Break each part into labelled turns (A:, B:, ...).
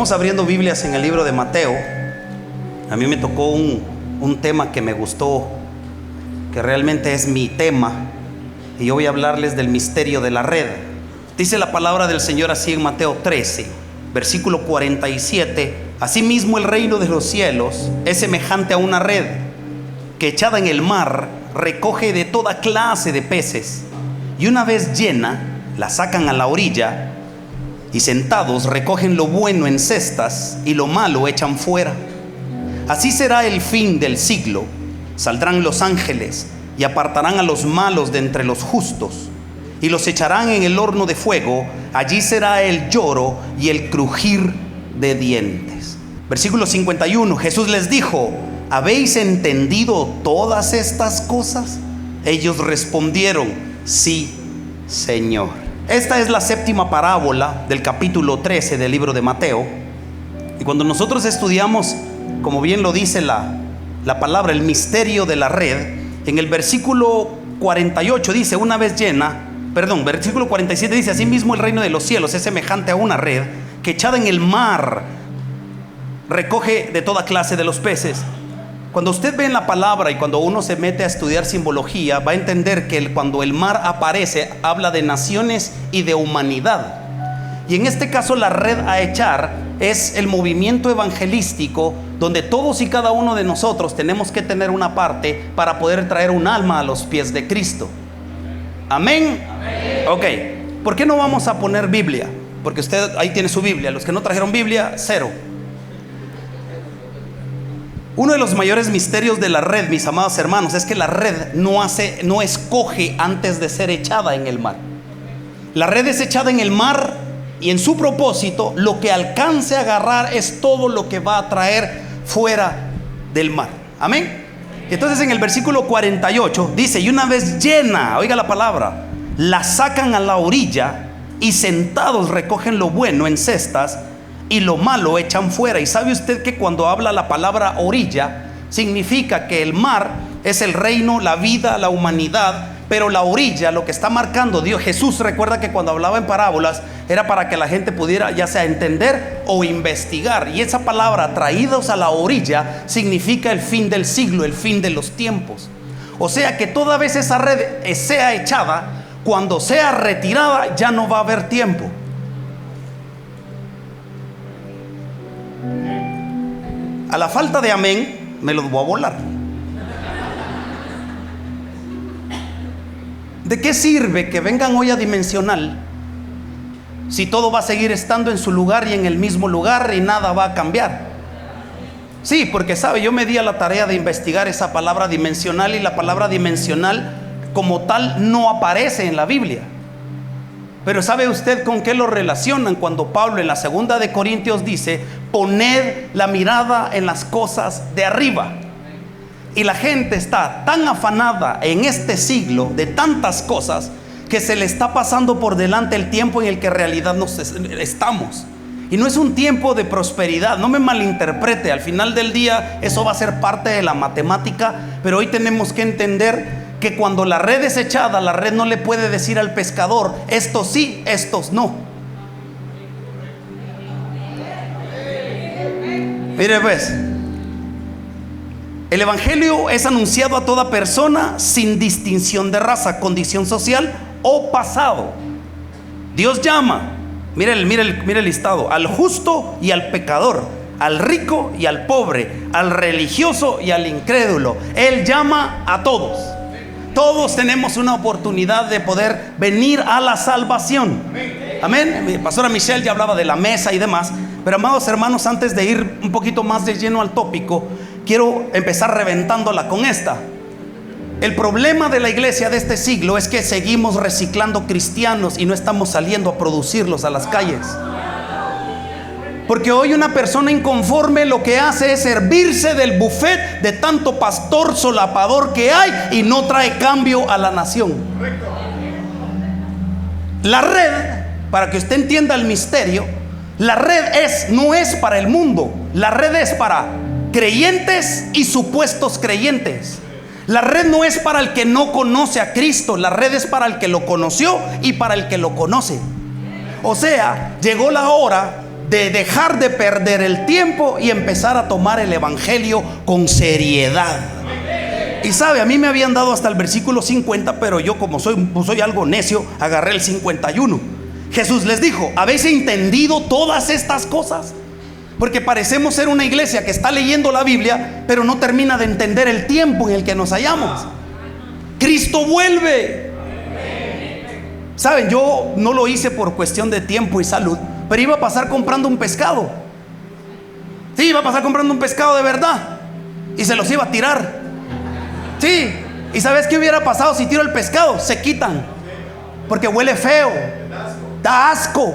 A: Vamos abriendo Biblias en el libro de Mateo. A mí me tocó un tema que me gustó, que realmente es mi tema, y yo voy a hablarles del misterio de la red. Dice la palabra del Señor así en Mateo 13, versículo 47: Asimismo el reino de los cielos es semejante a una red que, echada en el mar, recoge de toda clase de peces, y una vez llena la sacan a la orilla, y sentados recogen lo bueno en cestas y lo malo echan fuera. Así será el fin del siglo. Saldrán los ángeles y apartarán a los malos de entre los justos, y los echarán en el horno de fuego. Allí será el lloro y el crujir de dientes. Versículo 51. Jesús les dijo: ¿habéis entendido todas estas cosas? Ellos respondieron: sí, Señor. Esta es la séptima parábola del capítulo 13 del libro de Mateo. Y cuando nosotros estudiamos, como bien lo dice la palabra, el misterio de la red, en el versículo 48 dice: una vez llena, versículo 47 dice: asimismo el reino de los cielos es semejante a una red que, echada en el mar, recoge de toda clase de los peces. Cuando usted ve en la palabra y cuando uno se mete a estudiar simbología, va a entender que cuando el mar aparece, habla de naciones y de humanidad. Y en este caso la red a echar es el movimiento evangelístico, donde todos y cada uno de nosotros tenemos que tener una parte para poder traer un alma a los pies de Cristo. Amén. Amén. Ok, ¿por qué no vamos a poner Biblia? Porque usted ahí tiene su Biblia. Los que no trajeron Biblia, cero. Uno de los mayores misterios de la red, mis amados hermanos, es que la red no escoge antes de ser echada en el mar. La red es echada en el mar, y en su propósito lo que alcance a agarrar es todo lo que va a traer fuera del mar. Amén. Entonces en el versículo 48 dice: y una vez llena, oiga la palabra, la sacan a la orilla, y sentados recogen lo bueno en cestas y lo malo echan fuera. Y sabe usted que cuando habla la palabra orilla, significa que el mar es el reino, la vida, la humanidad, pero la orilla, lo que está marcando Dios. Jesús, recuerda que cuando hablaba en parábolas era para que la gente pudiera ya sea entender o investigar, y esa palabra, traídos a la orilla, significa el fin del siglo, el fin de los tiempos. O sea que toda vez esa red sea echada, cuando sea retirada ya no va a haber tiempo. A la falta de amén, me los voy a volar. ¿De qué sirve que vengan hoy a Dimensional si todo va a seguir estando en su lugar y en el mismo lugar y nada va a cambiar? Sí, porque sabe, yo me di a la tarea de investigar esa palabra dimensional, y la palabra dimensional como tal no aparece en la Biblia. Pero ¿sabe usted con qué lo relacionan? Cuando Pablo en la segunda de Corintios dice: poned la mirada en las cosas de arriba. Y la gente está tan afanada en este siglo de tantas cosas que se le está pasando por delante el tiempo en el que en realidad nos estamos. Y no es un tiempo de prosperidad, no me malinterprete. Al final del día eso va a ser parte de la matemática, pero hoy tenemos que entender que cuando la red es echada, la red no le puede decir al pescador: estos sí, estos no. Mire pues, el evangelio es anunciado a toda persona sin distinción de raza, condición social o pasado. Dios llama, mire el listado: al justo y al pecador, al rico y al pobre, al religioso y al incrédulo. Él llama a todos. Todos tenemos una oportunidad de poder venir a la salvación. Amén. Mi pastora Michelle ya hablaba de la mesa y demás, pero amados hermanos, antes de ir un poquito más de lleno al tópico, quiero empezar reventándola con esta. El problema de la iglesia de este siglo es que seguimos reciclando cristianos y no estamos saliendo a producirlos a las calles. Porque hoy una persona inconforme lo que hace es servirse del buffet de tanto pastor solapador que hay, y no trae cambio a la nación. La red, para que usted entienda el misterio, la red no es para el mundo. La red es para creyentes y supuestos creyentes. La red no es para el que no conoce a Cristo. La red es para el que lo conoció y para el que lo conoce. O sea, llegó la hora de dejar de perder el tiempo y empezar a tomar el evangelio con seriedad. Y sabe, a mí me habían dado hasta el versículo 50, pero yo, como soy algo necio, agarré el 51. Jesús les dijo: ¿habéis entendido todas estas cosas? Porque parecemos ser una iglesia que está leyendo la Biblia, pero no termina de entender el tiempo en el que nos hallamos. Cristo vuelve. Saben, yo no lo hice por cuestión de tiempo y salud, pero iba a pasar comprando un pescado. Sí, iba a pasar comprando un pescado de verdad, y se los iba a tirar. Sí, y ¿sabes qué hubiera pasado si tiro el pescado? Se quitan, porque huele feo, da asco.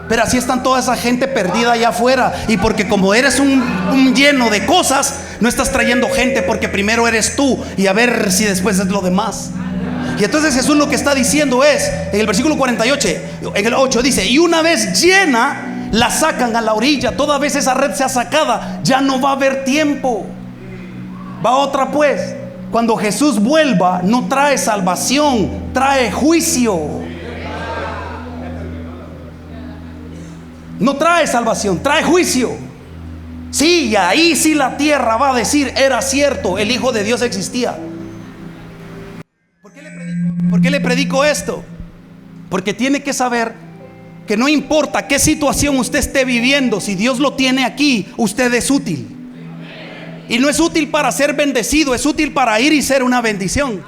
A: Pero así están toda esa gente perdida allá afuera. Y porque como eres un lleno de cosas, no estás trayendo gente, porque primero eres tú y a ver si después es lo demás. Y entonces Jesús lo que está diciendo es, en el versículo 48, en el 8 dice: y una vez llena, la sacan a la orilla. Toda vez esa red sea sacada, ya no va a haber tiempo. Va otra pues. Cuando Jesús vuelva, no trae salvación, trae juicio. No trae salvación, trae juicio. Sí, y ahí sí la tierra va a decir: era cierto, el Hijo de Dios existía. ¿Por qué le predico esto? Porque tiene que saber que no importa qué situación usted esté viviendo, si Dios lo tiene aquí, usted es útil. Y no es útil para ser bendecido, es útil para ir y ser una bendición.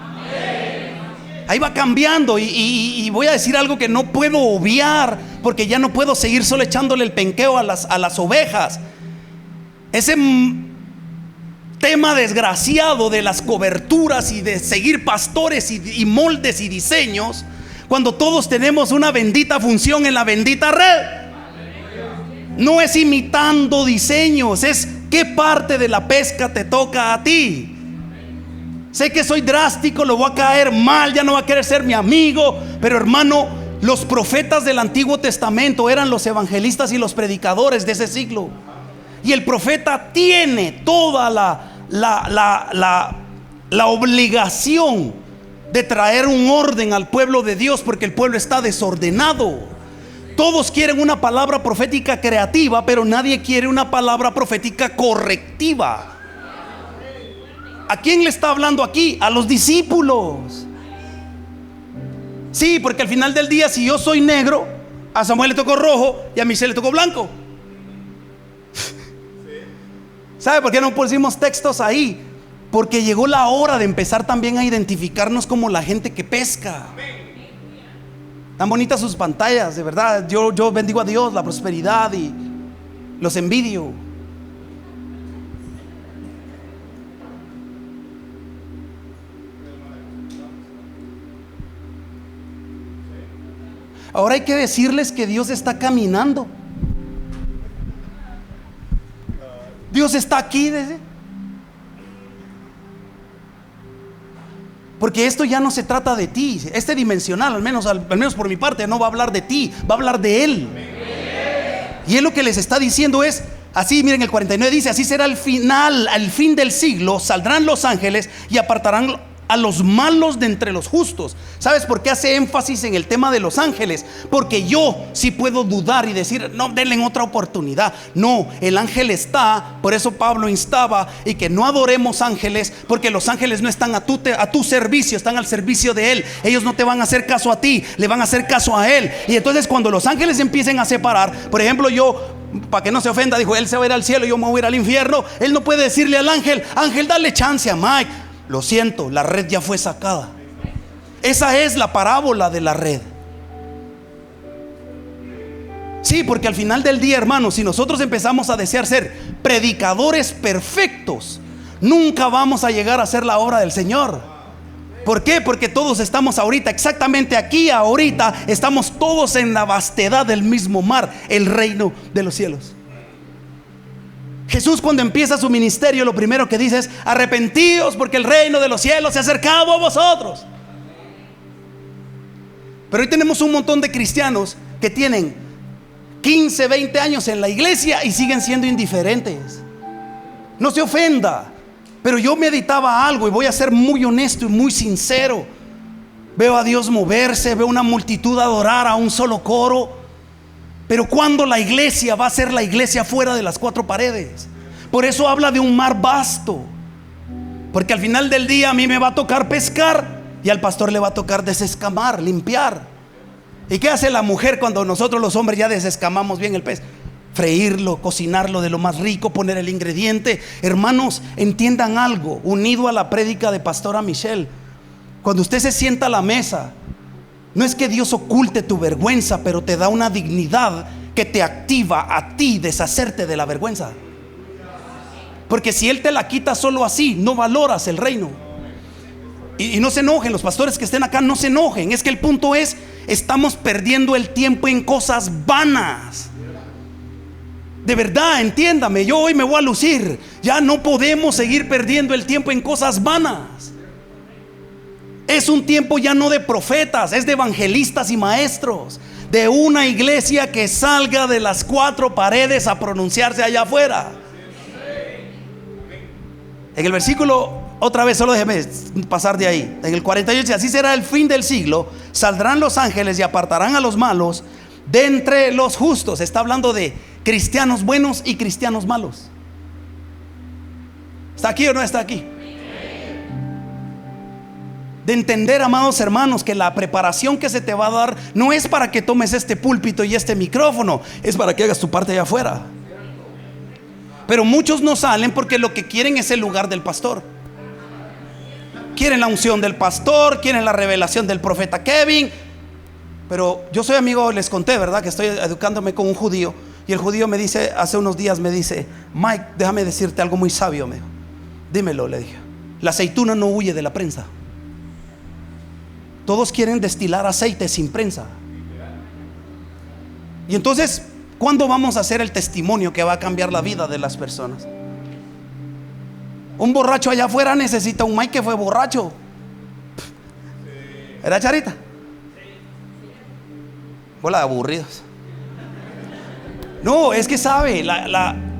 A: Ahí va cambiando, y voy a decir algo que no puedo obviar, porque ya no puedo seguir solo echándole el penqueo a las ovejas. Ese tema desgraciado de las coberturas y de seguir pastores y moldes y diseños, cuando todos tenemos una bendita función en la bendita red. No es imitando diseños, es qué parte de la pesca te toca a ti. Sé que soy drástico, lo voy a caer mal, ya no va a querer ser mi amigo, pero hermano, los profetas del Antiguo Testamento eran los evangelistas y los predicadores de ese siglo. Y el profeta tiene toda la obligación de traer un orden al pueblo de Dios, porque el pueblo está desordenado. Todos quieren una palabra profética creativa, pero nadie quiere una palabra profética correctiva. ¿A quién le está hablando aquí? A los discípulos. Sí, porque al final del día, si yo soy negro, a Samuel le tocó rojo y a Michelle le tocó blanco. ¿Sabe por qué no pusimos textos ahí? Porque llegó la hora de empezar también a identificarnos como la gente que pesca. Tan bonitas sus pantallas, de verdad. Yo bendigo a Dios, la prosperidad, y los envidio. Ahora hay que decirles que Dios está caminando. Dios está aquí, porque esto ya no se trata de ti. Este dimensional, al menos por mi parte, no va a hablar de ti, va a hablar de Él. Y Él lo que les está diciendo es así. Miren, el 49 dice: así será el final, al fin del siglo, saldrán los ángeles y apartarán a los malos de entre los justos. ¿Sabes por qué hace énfasis en el tema de los ángeles? Porque yo sí puedo dudar y decir: no, denle otra oportunidad. No, el ángel está. Por eso Pablo instaba y que no adoremos ángeles, porque los ángeles no están a tu servicio, están al servicio de Él. Ellos no te van a hacer caso a ti, le van a hacer caso a Él. Y entonces cuando los ángeles empiecen a separar, por ejemplo, yo, para que no se ofenda, dijo: él se va a ir al cielo y yo me voy a ir al infierno. Él no puede decirle al ángel: ángel, dale chance a Mike. Lo siento, la red ya fue sacada. Esa es la parábola de la red. Sí, porque al final del día, hermanos, si nosotros empezamos a desear ser predicadores perfectos, nunca vamos a llegar a hacer la obra del Señor. ¿Por qué? Porque todos estamos ahorita, exactamente aquí, ahorita, estamos todos en la vastedad del mismo mar, el reino de los cielos. Jesús, cuando empieza su ministerio, lo primero que dice es: arrepentíos, porque el reino de los cielos se ha acercado a vosotros. Pero hoy tenemos un montón de cristianos que tienen 15, 20 años en la iglesia y siguen siendo indiferentes. No se ofenda, pero yo meditaba algo, y voy a ser muy honesto y muy sincero. Veo a Dios moverse, veo una multitud adorar a un solo coro,
B: Pero ¿cuándo la iglesia va a ser la iglesia fuera de las cuatro paredes? Por eso habla de un mar vasto, porque al final del día a mí me va a tocar pescar y al pastor le va a tocar desescamar, limpiar. ¿Y qué hace la mujer cuando nosotros los hombres ya desescamamos bien el pez? Freírlo, cocinarlo de lo más rico, poner el ingrediente. Hermanos, entiendan algo, unido a la prédica de pastora Michelle. Cuando usted se sienta a la mesa, no es que Dios oculte tu vergüenza, pero te da una dignidad que te activa a ti deshacerte de la vergüenza. Porque si Él te la quita solo así, no valoras el reino. Y no se enojen, los pastores que estén acá, no se enojen. Es que el punto es, estamos perdiendo el tiempo en cosas vanas. De verdad, entiéndame, yo hoy me voy a lucir. Ya no podemos seguir perdiendo el tiempo en cosas vanas. Es un tiempo ya no de profetas, es de evangelistas y maestros, de una iglesia que salga de las cuatro paredes a pronunciarse allá afuera. En el versículo, otra vez, solo déjeme pasar de ahí. En el 48 dice: así será el fin del siglo, saldrán los ángeles y apartarán a los malos de entre los justos. Está hablando de cristianos buenos y cristianos malos. ¿Está aquí o no está aquí? De entender, amados hermanos, que la preparación que se te va a dar no es para que tomes este púlpito y este micrófono, es para que hagas tu parte allá afuera. Pero muchos no salen porque lo que quieren es el lugar del pastor. Quieren la unción del pastor, quieren la revelación del profeta Kevin. Pero yo soy amigo, les conté, ¿verdad? Que estoy educándome con un judío. Y el judío me dice, hace unos días me dice: Mike, déjame decirte algo muy sabio. Me dijo. Dímelo, le dije. La aceituna no huye de la prensa. Todos quieren destilar aceite sin prensa. Y entonces, ¿cuándo vamos a hacer el testimonio que va a cambiar la vida de las personas? Un borracho allá afuera necesita un Mike que fue borracho. ¿Era Charita? Hola, aburridos. No, es que sabe,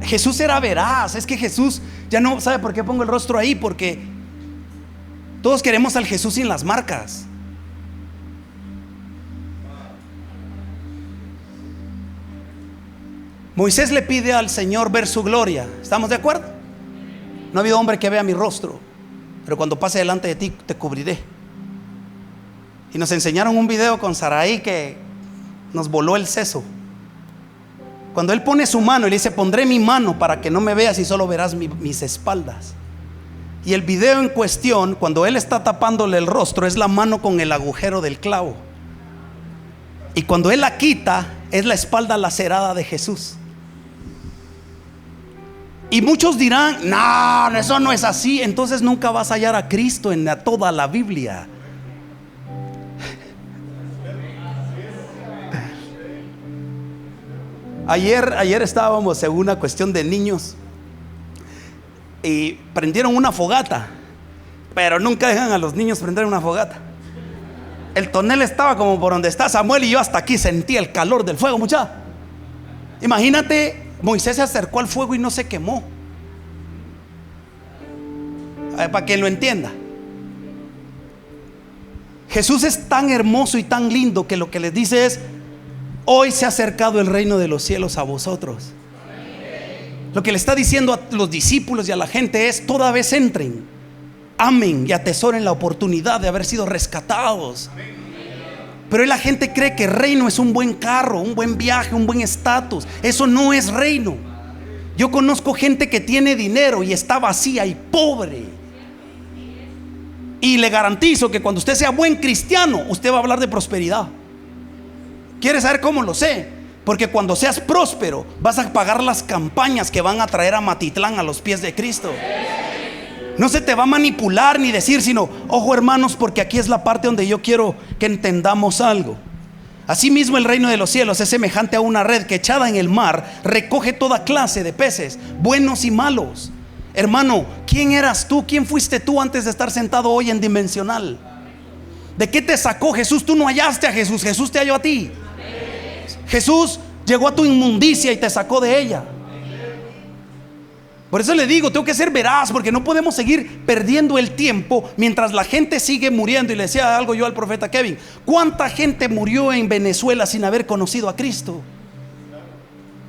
B: Jesús era veraz. Es que Jesús, ya no, ¿sabe por qué pongo el rostro ahí? Porque todos queremos al Jesús sin las marcas. Moisés le pide al Señor ver su gloria. ¿Estamos de acuerdo? No ha habido hombre que vea mi rostro, pero cuando pase delante de ti te cubriré. Y nos enseñaron un video con Saraí que nos voló el seso. Cuando él pone su mano y le dice: pondré mi mano para que no me veas y solo verás mis espaldas. Y el video en cuestión, cuando él está tapándole el rostro, es la mano con el agujero del clavo. Y cuando él la quita, es la espalda lacerada de Jesús. Y muchos dirán: no, eso no es así. Entonces nunca vas a hallar a Cristo en toda la Biblia. Ayer estábamos en una cuestión de niños y prendieron una fogata, pero nunca dejan a los niños prender una fogata. El tonel estaba como por donde está Samuel y yo hasta aquí sentía el calor del fuego, muchacha. Imagínate, Moisés se acercó al fuego y no se quemó. Para que lo entienda, Jesús es tan hermoso y tan lindo que lo que les dice es: hoy se ha acercado el reino de los cielos a vosotros. Lo que le está diciendo a los discípulos y a la gente es: toda vez entren, amen y atesoren la oportunidad de haber sido rescatados. Pero hoy la gente cree que reino es un buen carro, un buen viaje, un buen estatus. Eso no es reino. Yo conozco gente que tiene dinero y está vacía y pobre. Y le garantizo que cuando usted sea buen cristiano, usted va a hablar de prosperidad. ¿Quieres saber cómo lo sé? Porque cuando seas próspero, vas a pagar las campañas que van a traer a Matitlán a los pies de Cristo. No se te va a manipular ni decir, sino: ojo, hermanos, porque aquí es la parte donde yo quiero que entendamos algo. Asimismo, el reino de los cielos es semejante a una red que, echada en el mar, recoge toda clase de peces, buenos y malos. Hermano, ¿quién eras tú? ¿Quién fuiste tú antes de estar sentado hoy en Dimensional? ¿De qué te sacó Jesús? Tú no hallaste a Jesús, Jesús te halló a ti. Jesús llegó a tu inmundicia y te sacó de ella. Por eso le digo, tengo que ser veraz, porque no podemos seguir perdiendo el tiempo mientras la gente sigue muriendo. Y le decía algo yo al profeta Kevin: ¿cuánta gente murió en Venezuela sin haber conocido a Cristo?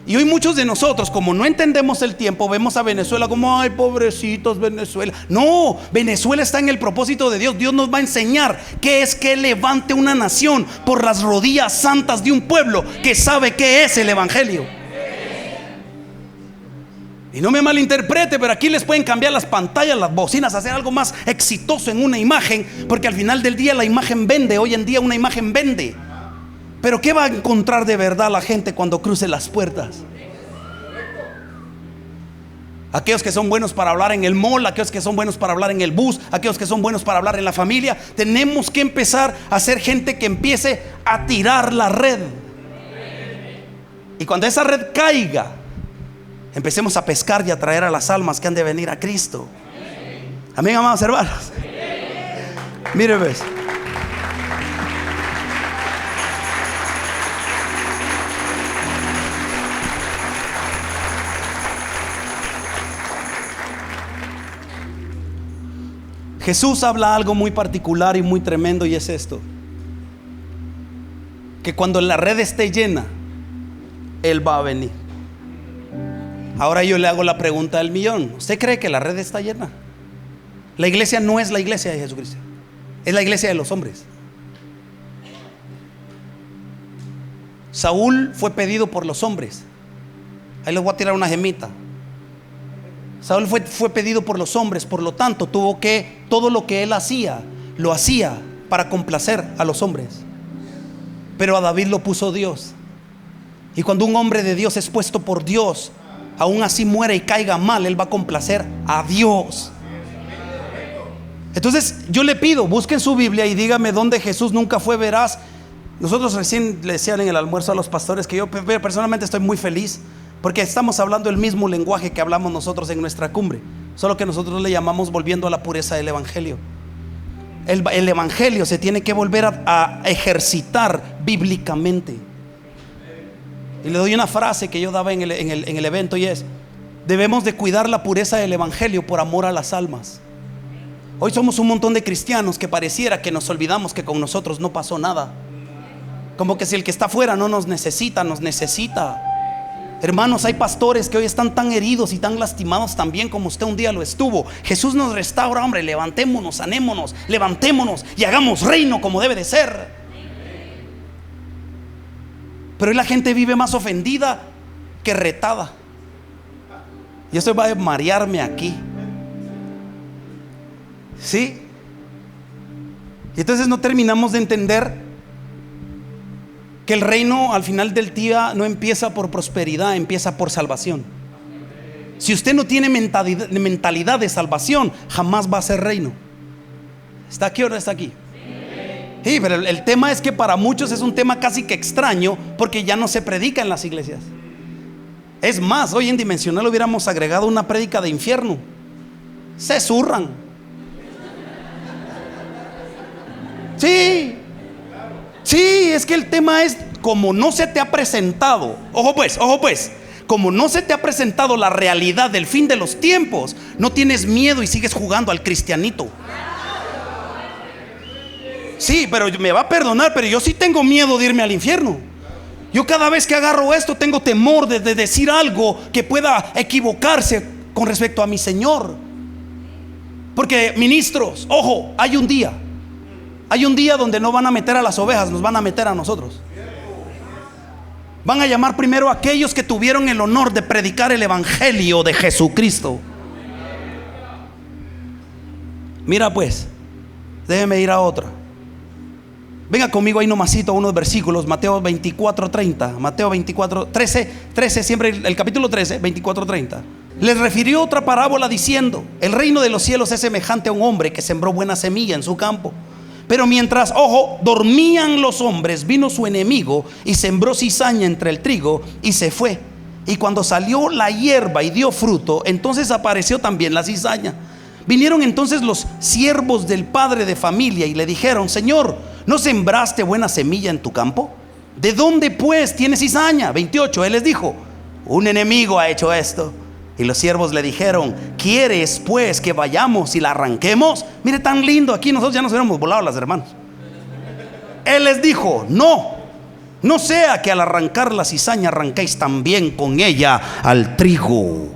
B: Y hoy muchos de nosotros, como no entendemos el tiempo, vemos a Venezuela como, ay, pobrecitos Venezuela. No, Venezuela está en el propósito de Dios. Dios nos va a enseñar qué es que levante una nación por las rodillas santas de un pueblo que sabe qué es el evangelio. Y no me malinterprete, pero aquí les pueden cambiar las pantallas, las bocinas, hacer algo más exitoso en una imagen, porque al final del día la imagen vende. Hoy en día una imagen vende. Pero ¿qué va a encontrar de verdad la gente cuando cruce las puertas? Aquellos que son buenos para hablar en el mall, aquellos que son buenos para hablar en el bus, aquellos que son buenos para hablar en la familia. Tenemos que empezar a ser gente que empiece a tirar la red. Y cuando esa red caiga, empecemos a pescar y a traer a las almas que han de venir a Cristo. Amén, amados hermanos. Mire, ves. Jesús habla algo muy particular y muy tremendo, y es esto: que cuando la red esté llena, Él va a venir. Ahora yo le hago la pregunta del millón: ¿usted cree que la red está llena? La iglesia no es la iglesia de Jesucristo, es la iglesia de los hombres. Saúl fue pedido por los hombres. Ahí les voy a tirar una gemita. Saúl fue pedido por los hombres, por lo tanto todo lo que él hacía, lo hacía para complacer a los hombres. Pero a David lo puso Dios. Y cuando un hombre de Dios es puesto por Dios, aún así muere y caiga mal, él va a complacer a Dios. Entonces yo le pido, busquen su Biblia y dígame dónde Jesús nunca fue veraz. Nosotros recién le decían en el almuerzo a los pastores que yo personalmente estoy muy feliz, porque estamos hablando el mismo lenguaje que hablamos nosotros en nuestra cumbre, solo que nosotros le llamamos volviendo a la pureza del evangelio. El evangelio se tiene que volver a ejercitar bíblicamente. Y le doy una frase que yo daba en el evento, y es: debemos de cuidar la pureza del evangelio por amor a las almas. Hoy somos un montón de cristianos que pareciera que nos olvidamos que con nosotros no pasó nada, como que si el que está afuera no nos necesita, nos necesita. Hermanos, hay pastores que hoy están tan heridos y tan lastimados también como usted un día lo estuvo. Jesús nos restaura, hombre. Levantémonos, sanémonos, levantémonos y hagamos reino como debe de ser. Pero hoy la gente vive más ofendida que retada. Y esto va a marearme aquí. ¿Sí? Y entonces no terminamos de entender que el reino al final del día no empieza por prosperidad, empieza por salvación. Si usted no tiene mentalidad de salvación, jamás va a ser reino. ¿Está aquí o no está aquí? Sí, pero el tema es que para muchos es un tema casi que extraño, porque ya no se predica en las iglesias. Es más, hoy en Dimensional hubiéramos agregado una prédica de infierno. Se zurran. Sí. Sí, es que el tema es: como no se te ha presentado, ojo pues, como no se te ha presentado la realidad del fin de los tiempos, no tienes miedo y sigues jugando al cristianito. Sí, pero me va a perdonar, pero yo sí tengo miedo de irme al infierno. Yo cada vez que agarro esto tengo temor de decir algo que pueda equivocarse con respecto a mi Señor. Porque, ministros, ojo, hay un día donde no van a meter a las ovejas, nos van a meter a nosotros. Van a llamar primero a aquellos que tuvieron el honor de predicar el evangelio de Jesucristo. Mira pues, déjeme ir a otra. Venga conmigo ahí nomasito a unos versículos. Mateo 24:30. Mateo 13, siempre el capítulo 13, 24:30. Les refirió otra parábola diciendo: el reino de los cielos es semejante a un hombre que sembró buena semilla en su campo. Pero mientras, ojo, dormían los hombres, vino su enemigo y sembró cizaña entre el trigo y se fue. Y cuando salió la hierba y dio fruto, entonces apareció también la cizaña. Vinieron entonces los siervos del padre de familia y le dijeron: Señor, ¿no sembraste buena semilla en tu campo? ¿De dónde pues tienes cizaña? 28, él les dijo: un enemigo ha hecho esto. Y los siervos le dijeron: ¿quieres pues que vayamos y la arranquemos? Mire, tan lindo, aquí nosotros ya nos hubiéramos volado las hermanos. Él les dijo: no No sea que al arrancar la cizaña arranquéis también con ella al trigo.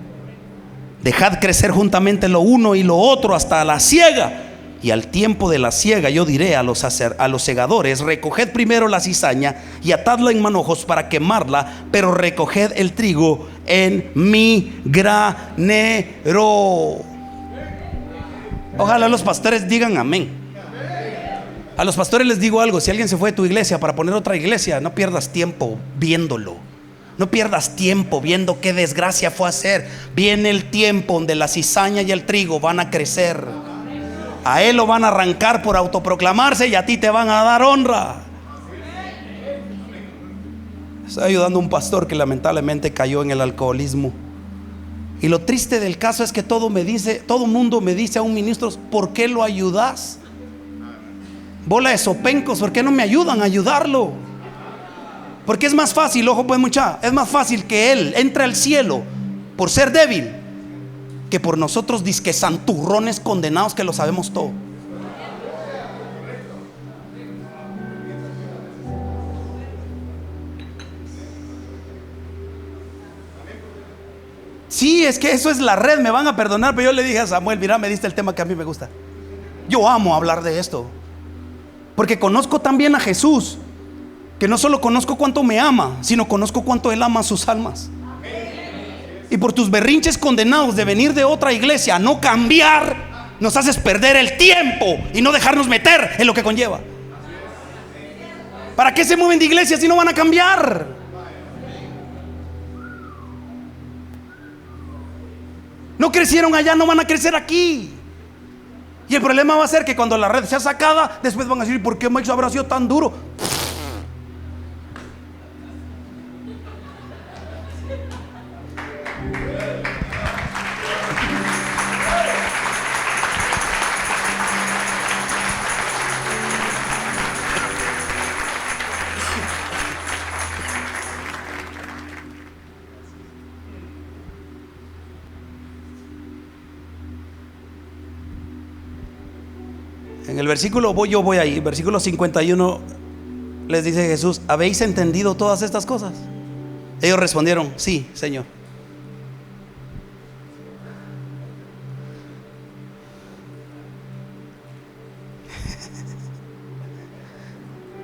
B: Dejad crecer juntamente lo uno y lo otro hasta la siega. Y al tiempo de la siega yo diré a los segadores: recoged primero la cizaña y atadla en manojos para quemarla, pero recoged el trigo en mi granero. Ojalá los pastores digan amén. A los pastores les digo algo: si alguien se fue de tu iglesia para poner otra iglesia, no pierdas tiempo viéndolo. No pierdas tiempo viendo qué desgracia fue hacer. Viene el tiempo donde la cizaña y el trigo van a crecer. A él lo van a arrancar por autoproclamarse y a ti te van a dar honra. Estoy ayudando a un pastor que lamentablemente cayó en el alcoholismo. Y lo triste del caso es que todo mundo me dice a un ministro: ¿por qué lo ayudas? Bola de sopencos, ¿por qué no me ayudan a ayudarlo? Porque es más fácil, ojo pues mucha, es más fácil que él entre al cielo por ser débil que por nosotros disque santurrones condenados que lo sabemos todo. Sí, es que eso es la red, me van a perdonar, pero yo le dije a Samuel: mira, me diste el tema que a mí me gusta. Yo amo hablar de esto, porque conozco también a Jesús, que no solo conozco cuánto me ama, sino conozco cuánto Él ama a sus almas. Y por tus berrinches condenados de venir de otra iglesia a no cambiar, nos haces perder el tiempo y no dejarnos meter en lo que conlleva. ¿Para qué se mueven de iglesia si no van a cambiar? No crecieron allá, no van a crecer aquí. Y el problema va a ser que cuando la red sea sacada, después van a decir: ¿por qué Mike habrá sido tan duro? En el versículo, yo voy ahí, versículo 51, les dice Jesús: ¿habéis entendido todas estas cosas? Ellos respondieron: sí, Señor.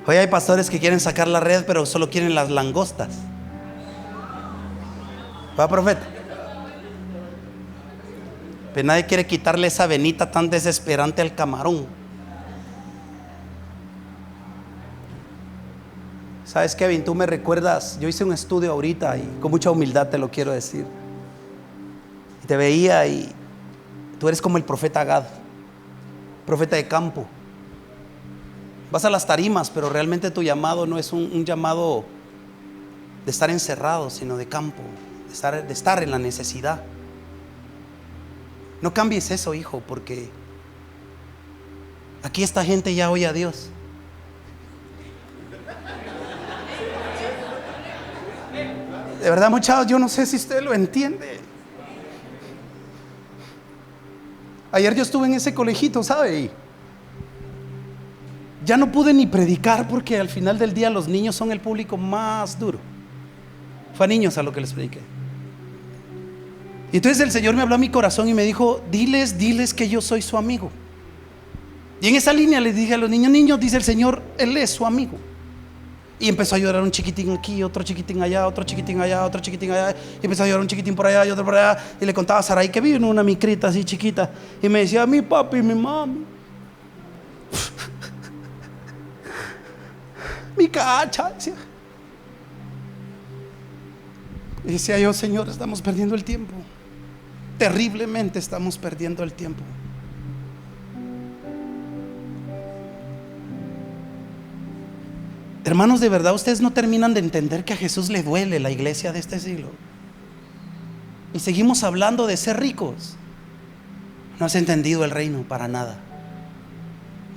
B: Hoy hay pastores que quieren sacar la red, pero solo quieren las langostas. ¿Va, profeta? Pero nadie quiere quitarle esa venita tan desesperante al camarón. ¿Sabes, Kevin? Tú me recuerdas, yo hice un estudio ahorita y con mucha humildad te lo quiero decir. Y te veía y tú eres como el profeta Gad, profeta de campo. Vas a las tarimas, pero realmente tu llamado no es un llamado de estar encerrado, sino de campo, de estar en la necesidad. No cambies eso, hijo, porque aquí esta gente ya oye a Dios. De verdad, muchachos, yo no sé si usted lo entiende. Ayer yo estuve en ese colegito, ¿sabe? Y ya no pude ni predicar porque al final del día los niños son el público más duro. Fue a niños a lo que les prediqué. Y entonces el Señor me habló a mi corazón y me dijo: diles que yo soy su amigo. Y en esa línea les dije a los niños, dice el Señor, Él es su amigo. Y empezó a llorar un chiquitín aquí, otro chiquitín allá, otro chiquitín allá, otro chiquitín allá. Y empezó a llorar un chiquitín por allá y otro por allá. Y le contaba a Sarai que vino una micrita así chiquita. Y me decía: mi papi, mi mami, mi cacha, decía. Y decía yo: Señor, estamos perdiendo el tiempo. Terriblemente estamos perdiendo el tiempo. Hermanos, de verdad ustedes no terminan de entender que a Jesús le duele la iglesia de este siglo. Y seguimos hablando de ser ricos. No has entendido el reino para nada.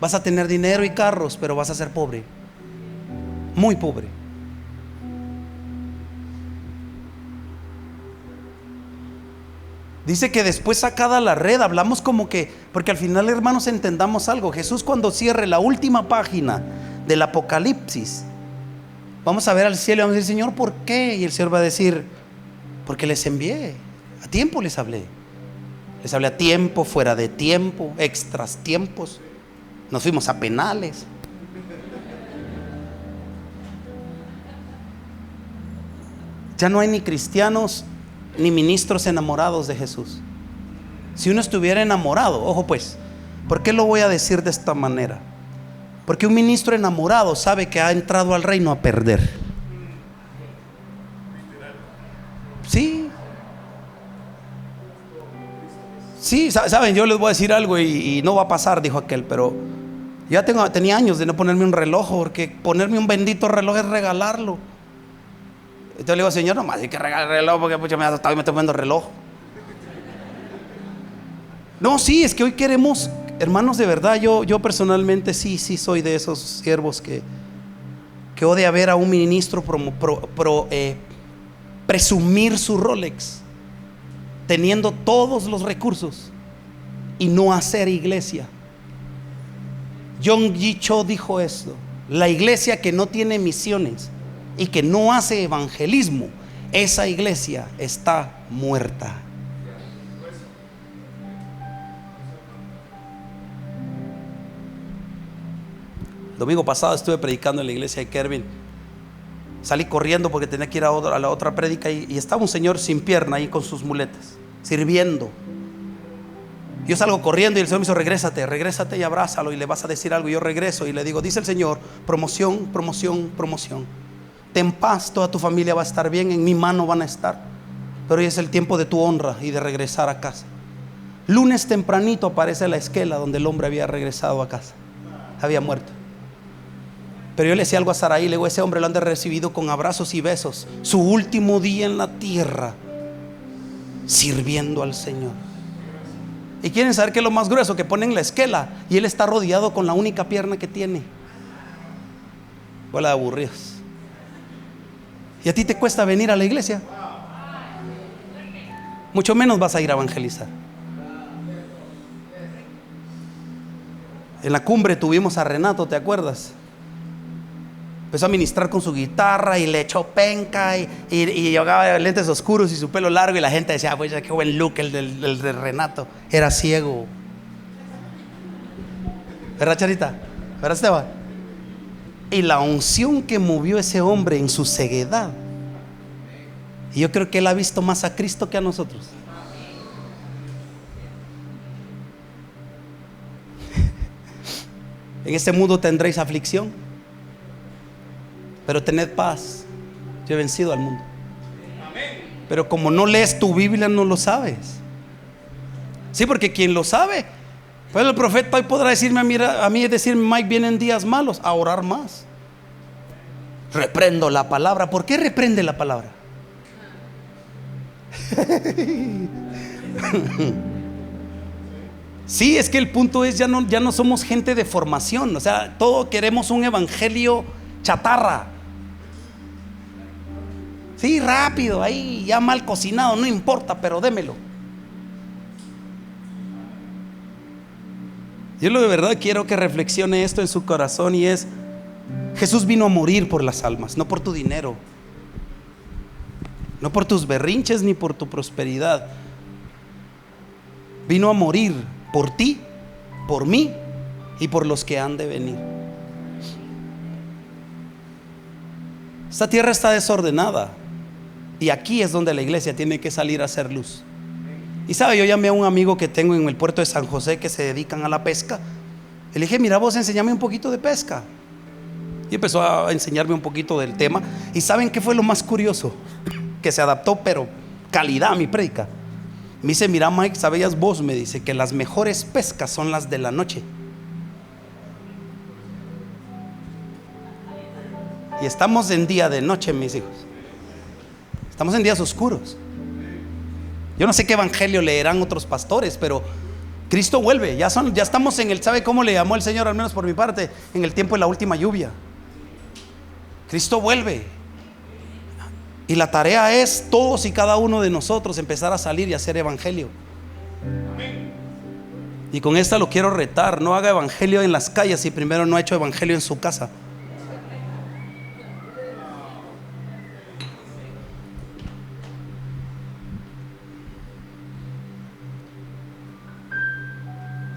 B: Vas a tener dinero y carros, pero vas a ser pobre. Muy pobre. Dice que después sacada la red, hablamos como que, porque al final, hermanos, entendamos algo. Jesús, cuando cierre la última página del Apocalipsis, Vamos a ver al cielo y vamos a decir: Señor, ¿por qué? Y el Señor va a decir: porque les envié, a tiempo les hablé. Les hablé a tiempo, fuera de tiempo, extras tiempos. Nos fuimos a penales. Ya no hay ni cristianos ni ministros enamorados de Jesús. Si uno estuviera enamorado, ojo pues, ¿por qué lo voy a decir de esta manera? Porque un ministro enamorado sabe que ha entrado al reino a perder. Sí. Sí, saben, yo les voy a decir algo y no va a pasar, dijo aquel, pero ya tenía años de no ponerme un reloj, porque ponerme un bendito reloj es regalarlo. Entonces le digo: Señor, nomás hay que regalar el reloj, porque pucha, me estoy poniendo reloj. No, sí, es que hoy queremos, hermanos, de verdad, yo personalmente sí soy de esos siervos que odia ver a un ministro presumir su Rolex, teniendo todos los recursos y no hacer iglesia. John G. Cho dijo esto: la iglesia que no tiene misiones y que no hace evangelismo, esa iglesia está muerta. El domingo pasado estuve predicando en la iglesia de Kervin. Salí corriendo porque tenía que ir a la otra prédica y estaba un señor sin pierna ahí con sus muletas, sirviendo. Yo salgo corriendo y el Señor me dijo: regrésate y abrázalo y le vas a decir algo. Y yo regreso y le digo: dice el Señor, promoción, promoción, promoción. Ten paz, toda tu familia va a estar bien, en mi mano van a estar. Pero hoy es el tiempo de tu honra y de regresar a casa. Lunes tempranito aparece la esquela donde el hombre había regresado a casa, había muerto. Pero yo le decía algo a Saraí, le digo: ese hombre lo han de recibido con abrazos y besos, su último día en la tierra, sirviendo al Señor. Y quieren saber qué es lo más grueso, que ponen la esquela y él está rodeado con la única pierna que tiene. Bola de aburridos. ¿Y a ti te cuesta venir a la iglesia? Mucho menos vas a ir a evangelizar. En la cumbre tuvimos a Renato, ¿te acuerdas? Empezó a ministrar con su guitarra y le echó penca y llevaba lentes oscuros y su pelo largo, y la gente decía: pues qué buen look el de Renato. Era ciego. ¿Verdad, Charita? ¿Verdad, Esteban? Y la unción que movió ese hombre en su ceguedad, y yo creo que él ha visto más a Cristo que a nosotros. En este mundo tendréis aflicción, pero tened paz, yo he vencido al mundo. Pero como no lees tu Biblia, no lo sabes. Sí, porque quien lo sabe, pues el profeta hoy podrá decirme a mí decirme: Mike, vienen días malos, a orar más. Reprendo la palabra. ¿Por qué reprende la palabra? Sí, es que el punto es, ya no somos gente de formación. O sea, todos queremos un evangelio chatarra. Sí, rápido, ahí ya mal cocinado, no importa, pero démelo. Yo de verdad quiero que reflexione esto en su corazón, y es: Jesús vino a morir por las almas, no por tu dinero, no por tus berrinches ni por tu prosperidad. Vino a morir por ti, por mí y por los que han de venir. Esta tierra está desordenada, y aquí es donde la iglesia tiene que salir a hacer luz. Y sabe, yo llamé a un amigo que tengo en el puerto de San José que se dedican a la pesca. Le dije: mira, vos enséñame un poquito de pesca. Y empezó a enseñarme un poquito del tema. ¿Y saben qué fue lo más curioso? Que se adaptó, pero calidad, a mi prédica. Me dice: mira, Mike, ¿sabías vos? Me dice que las mejores pescas son las de la noche. Y estamos en día de noche, mis hijos. Estamos en días oscuros. Yo no sé qué evangelio leerán otros pastores, pero Cristo vuelve. Ya estamos en el, ¿sabe cómo le llamó el Señor? Al menos por mi parte, en el tiempo de la última lluvia. Cristo vuelve. Y la tarea es todos y cada uno de nosotros empezar a salir y hacer evangelio. Y con esta lo quiero retar: no haga evangelio en las calles si primero no ha hecho evangelio en su casa.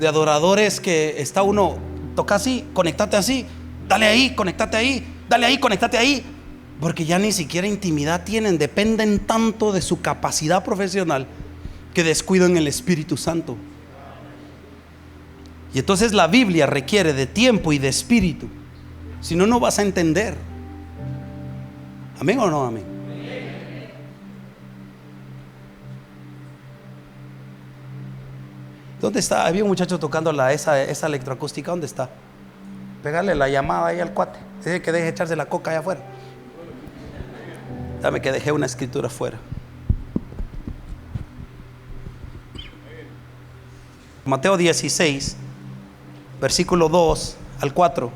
B: de adoradores que está uno, toca así, conectate así, dale ahí, conectate ahí, dale ahí, conectate ahí, porque ya ni siquiera intimidad tienen, dependen tanto de su capacidad profesional que descuidan el Espíritu Santo. Y entonces la Biblia requiere de tiempo y de espíritu, si no, no vas a entender. ¿Amén o no amén? ¿Dónde está? Había un muchacho tocando esa electroacústica. ¿Dónde está? Pegarle la llamada ahí al cuate. Dice que deje echarse la coca allá afuera. Dame que dejé una escritura afuera. Mateo 16, versículo 2 al 4.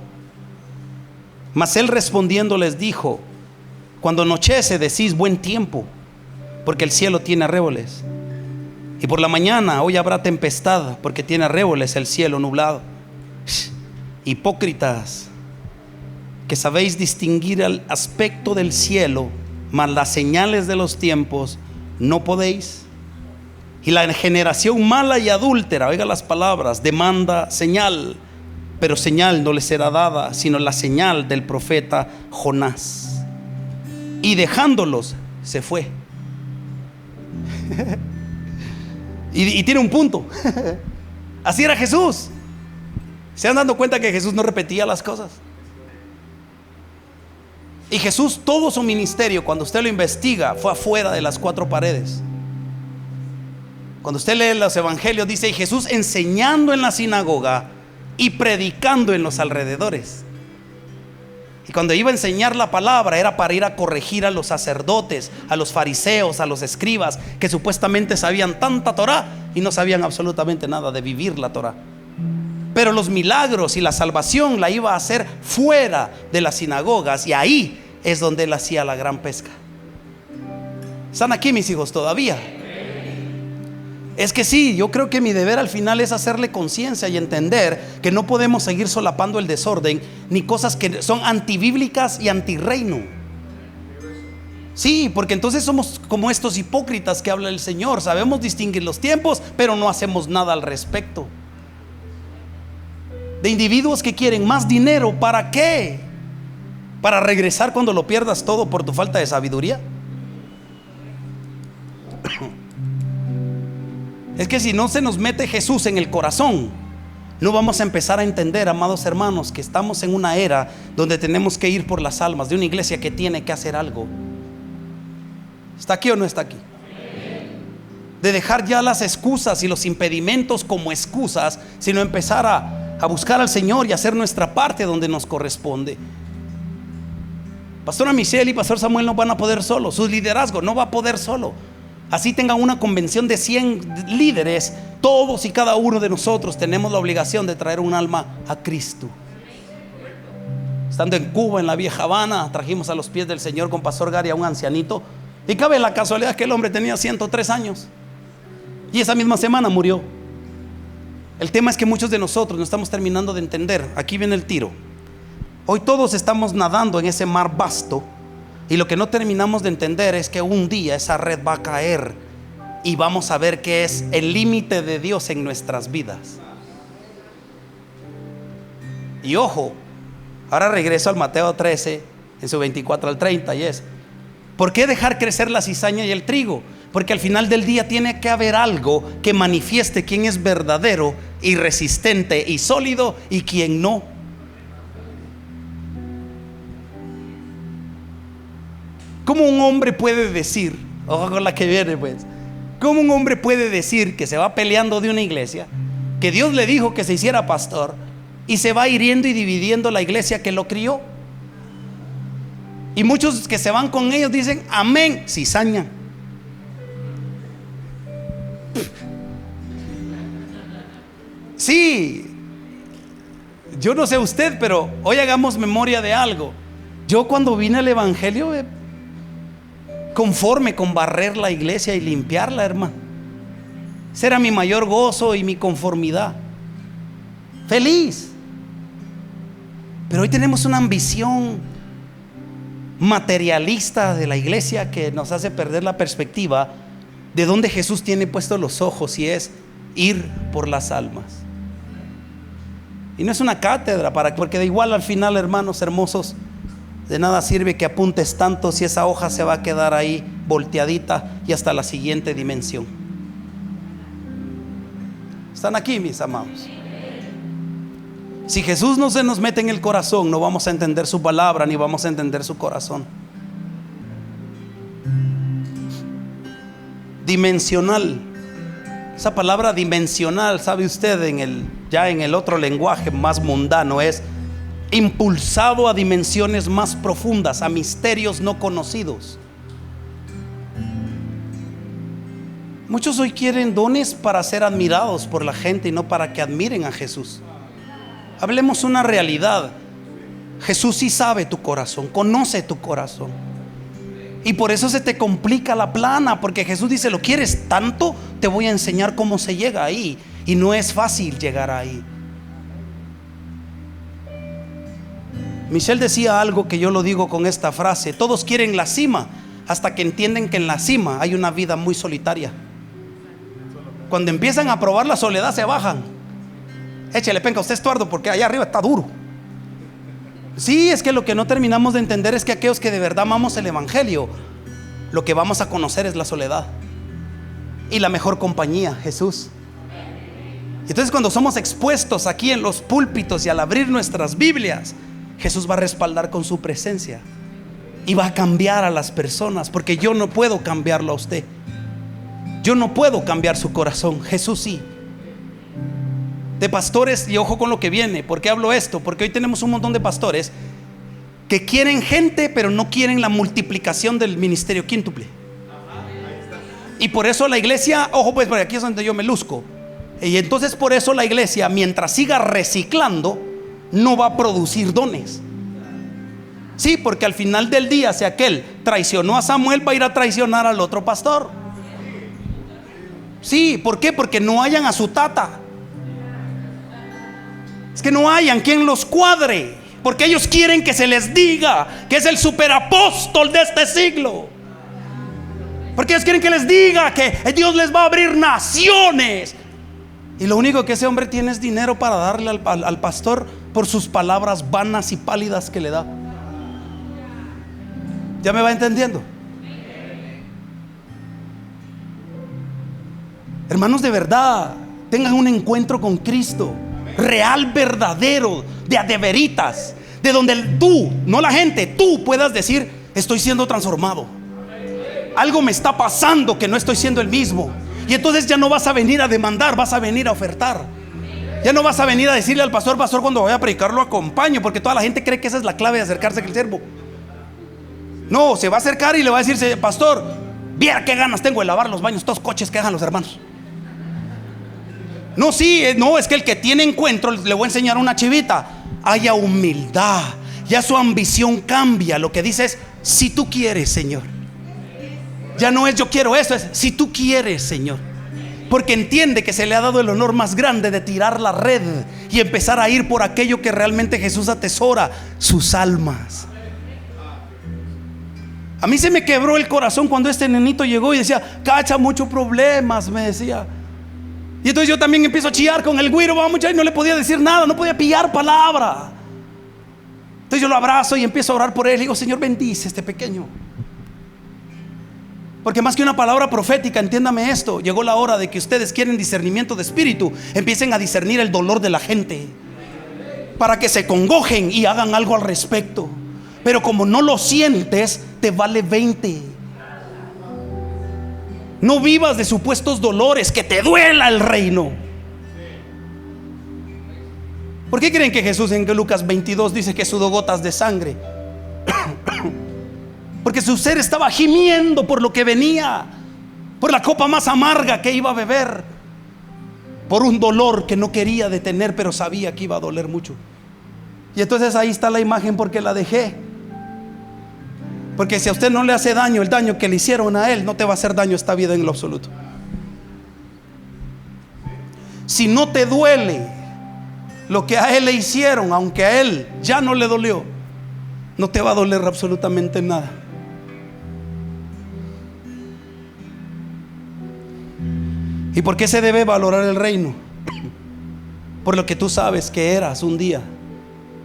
B: Mas él respondiendo les dijo: cuando anochece decís buen tiempo, porque el cielo tiene arreboles. Y por la mañana hoy habrá tempestad, porque tiene arreboles el cielo nublado. Hipócritas, que sabéis distinguir el aspecto del cielo, mas las señales de los tiempos no podéis. Y la generación mala y adúltera, oiga las palabras, demanda señal, pero señal no le será dada, sino la señal del profeta Jonás. Y dejándolos se fue. Y tiene un punto. Así era Jesús. ¿Se han dado cuenta que Jesús no repetía las cosas? Y Jesús, todo su ministerio, cuando usted lo investiga, fue afuera de las cuatro paredes. Cuando usted lee los evangelios, dice: y Jesús enseñando en la sinagoga y predicando en los alrededores. Y cuando iba a enseñar la palabra, era para ir a corregir a los sacerdotes, a los fariseos, a los escribas, que supuestamente sabían tanta Torá y no sabían absolutamente nada de vivir la Torá. Pero los milagros y la salvación la iba a hacer fuera de las sinagogas, y ahí es donde él hacía la gran pesca. ¿Están aquí mis hijos todavía? Es que sí, yo creo que mi deber al final es hacerle conciencia y entender que no podemos seguir solapando el desorden ni cosas que son antibíblicas y antirreino. Sí, porque entonces somos como estos hipócritas que habla el Señor. Sabemos distinguir los tiempos, pero no hacemos nada al respecto. De individuos que quieren más dinero, ¿para qué? ¿Para regresar cuando lo pierdas todo por tu falta de sabiduría? Es que si no se nos mete Jesús en el corazón, no vamos a empezar a entender, amados hermanos, que estamos en una era donde tenemos que ir por las almas, de una iglesia que tiene que hacer algo. ¿Está aquí o no está aquí? De dejar ya las excusas y los impedimentos como excusas, sino empezar a buscar al Señor y hacer nuestra parte donde nos corresponde. Pastora Michelle y Pastor Samuel no van a poder solo, su liderazgo no va a poder solo. Así tengan una convención de 100 líderes, todos y cada uno de nosotros tenemos la obligación de traer un alma a Cristo. Estando en Cuba, en la vieja Habana, trajimos a los pies del Señor con Pastor Gary a un ancianito, y cabe la casualidad que el hombre tenía 103 años y esa misma semana murió. El tema es que muchos de nosotros no estamos terminando de entender. Aquí viene el tiro. Hoy todos estamos nadando en ese mar vasto, y lo que no terminamos de entender es que un día esa red va a caer y vamos a ver que es el límite de Dios en nuestras vidas. Y ojo, ahora regreso al Mateo 13, en su 24 al 30, y es: ¿por qué dejar crecer la cizaña y el trigo? Porque al final del día tiene que haber algo que manifieste quién es verdadero y resistente y sólido y quién no. ¿Cómo un hombre puede decir, ojo con la que viene pues, cómo un hombre puede decir que se va peleando de una iglesia, que Dios le dijo que se hiciera pastor, y se va hiriendo y dividiendo la iglesia que lo crió? Y muchos que se van con ellos dicen amén, cizaña. Sí, yo no sé usted, pero hoy hagamos memoria de algo. Yo cuando vine al evangelio, conforme con barrer la iglesia y limpiarla, hermano, ese era mi mayor gozo y mi conformidad. Feliz. Pero hoy tenemos una ambición materialista de la iglesia que nos hace perder la perspectiva de donde Jesús tiene puestos los ojos, y es ir por las almas. Y no es una cátedra, porque de igual al final, hermanos hermosos, de nada sirve que apuntes tanto si esa hoja se va a quedar ahí volteadita y hasta la siguiente dimensión. ¿Están aquí, mis amados? Si Jesús no se nos mete en el corazón, no vamos a entender su palabra ni vamos a entender su corazón. Dimensional. Esa palabra dimensional, sabe usted, ya en el otro lenguaje más mundano, es impulsado a dimensiones más profundas, a misterios no conocidos. Muchos hoy quieren dones para ser admirados por la gente y no para que admiren a Jesús. Hablemos una realidad. Jesús sí sabe tu corazón, conoce tu corazón. Y por eso se te complica la plana, porque Jesús dice: lo quieres tanto, te voy a enseñar cómo se llega ahí. Y no es fácil llegar ahí. Michelle decía algo que yo lo digo con esta frase: todos quieren la cima hasta que entienden que en la cima hay una vida muy solitaria. Cuando empiezan a probar la soledad se bajan. Échale penca, usted es tuerdo porque allá arriba está duro. Sí, es que lo que no terminamos de entender es que aquellos que de verdad amamos el evangelio, lo que vamos a conocer es la soledad y la mejor compañía, Jesús. Entonces, cuando somos expuestos aquí en los púlpitos y al abrir nuestras Biblias, Jesús va a respaldar con su presencia y va a cambiar a las personas, porque yo no puedo cambiarlo a usted. Yo no puedo cambiar su corazón, Jesús sí. De pastores, y ojo con lo que viene. ¿Por qué hablo esto? Porque hoy tenemos un montón de pastores que quieren gente, pero no quieren la multiplicación del ministerio quíntuple. Y por eso la iglesia, ojo pues, porque aquí es donde yo me luzco. Y entonces por eso la iglesia, mientras siga reciclando, no va a producir dones. Sí, porque al final del día, si aquel traicionó a Samuel, va a ir a traicionar al otro pastor. Sí, ¿por qué? Porque no hayan a su tata. Es que no hayan quien los cuadre, porque ellos quieren que se les diga que es el superapóstol de este siglo. Porque ellos quieren que les diga que Dios les va a abrir naciones. Y lo único que ese hombre tiene es dinero para darle al pastor por sus palabras vanas y pálidas que le da. ¿Ya me va entendiendo? Hermanos, de verdad, tengan un encuentro con Cristo real, verdadero, de veritas, de donde tú, no la gente, tú puedas decir: estoy siendo transformado, algo me está pasando, que no estoy siendo el mismo. Y entonces ya no vas a venir a demandar, vas a venir a ofertar. Ya no vas a venir a decirle al pastor: pastor, cuando voy a predicar lo acompaño, porque toda la gente cree que esa es la clave de acercarse al siervo. No, se va a acercar y le va a decir: pastor, viera qué ganas tengo de lavar los baños, estos coches que hagan los hermanos. No, sí, no, es que el que tiene encuentro, le voy a enseñar una chivita. Haya humildad, ya su ambición cambia. Lo que dice es: si tú quieres, Señor. Ya no es yo quiero esto, es si tú quieres, Señor. Porque entiende que se le ha dado el honor más grande de tirar la red y empezar a ir por aquello que realmente Jesús atesora: sus almas. A mí se me quebró el corazón cuando este nenito llegó y decía: cacha, muchos problemas, me decía. Y entonces yo también empiezo a chillar con el güiro, y no le podía decir nada, no podía pillar palabra. Entonces yo lo abrazo y empiezo a orar por él. Y digo: Señor, bendice a este pequeño. Porque más que una palabra profética, entiéndame esto, llegó la hora de que ustedes quieren discernimiento de espíritu, empiecen a discernir el dolor de la gente, para que se congojen y hagan algo al respecto. Pero como no lo sientes, te vale 20. No vivas de supuestos dolores, que te duela el reino. ¿Por qué creen que Jesús en Lucas 22 dice que sudó gotas de sangre? Porque su ser estaba gimiendo por lo que venía, por la copa más amarga que iba a beber, por un dolor que no quería detener, pero sabía que iba a doler mucho. Y entonces ahí está la imagen, porque la dejé. Porque si a usted no le hace daño el daño que le hicieron a él, no te va a hacer daño esta vida en lo absoluto. Si no te duele lo que a él le hicieron, aunque a él ya no le dolió, no te va a doler absolutamente nada. ¿Y por qué se debe valorar el reino? por lo que tú sabes que eras un día,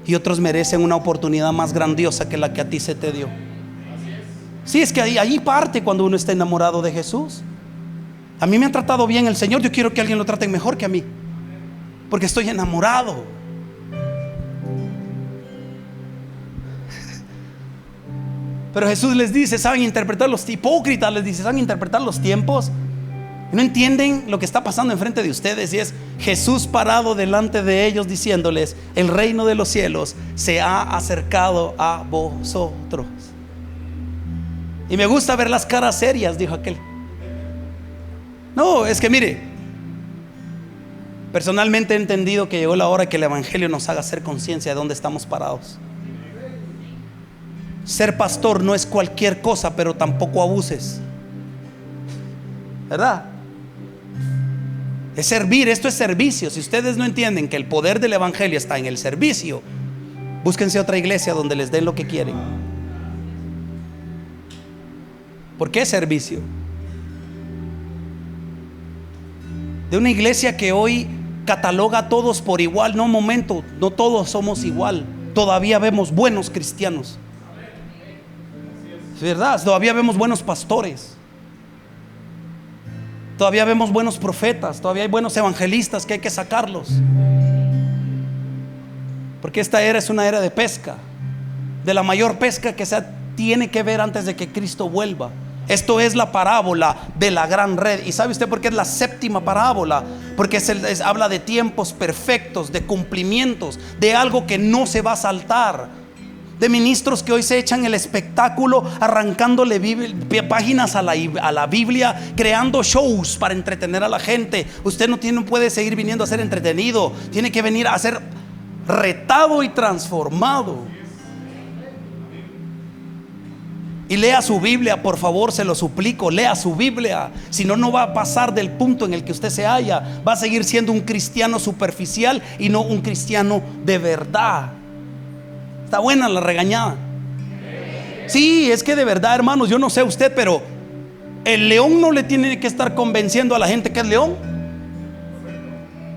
B: y otros merecen una oportunidad más grandiosa que la que a ti se te dio. Sí, es que ahí parte cuando uno está enamorado de Jesús. A mí me ha tratado bien el Señor, yo quiero que alguien lo trate mejor que a mí, porque estoy enamorado. Pero Jesús les dice, ¿saben interpretar los hipócritas? Les dice, ¿saben interpretar los tiempos? No entienden lo que está pasando enfrente de ustedes. Y es Jesús parado delante de ellos diciéndoles: el reino de los cielos se ha acercado a vosotros. Y me gusta ver las caras serias, dijo aquel. No, es que mire, personalmente he entendido que llegó la hora que el evangelio nos haga hacer conciencia de dónde estamos parados. Ser pastor no es cualquier cosa, pero tampoco abuses, ¿verdad? Es servir, esto es servicio. Si ustedes no entienden que el poder del evangelio está en el servicio, búsquense otra iglesia donde les den lo que quieren. ¿Por qué servicio? De una iglesia que hoy cataloga a todos por igual. No, momento, no todos somos igual. Todavía vemos buenos cristianos, ¿verdad? Todavía vemos buenos pastores, todavía vemos buenos profetas, todavía hay buenos evangelistas que hay que sacarlos, porque esta era es una era de pesca, de la mayor pesca que se tiene que ver antes de que Cristo vuelva. Esto es la parábola de la gran red. ¿Y sabe usted por qué es la séptima parábola? Porque habla de tiempos perfectos, de cumplimientos, de algo que no se va a saltar. De ministros que hoy se echan el espectáculo arrancándole páginas a la Biblia, creando shows para entretener a la gente. Usted no puede seguir viniendo a ser entretenido, tiene que venir a ser retado y transformado. Y lea su Biblia, por favor, se lo suplico, lea su Biblia. Si no, no va a pasar del punto en el que usted se halla. Va a seguir siendo un cristiano superficial y no un cristiano de verdad. Está buena la regañada. Sí, es que de verdad, hermanos, yo no sé usted, pero el león no le tiene que estar convenciendo a la gente que es león.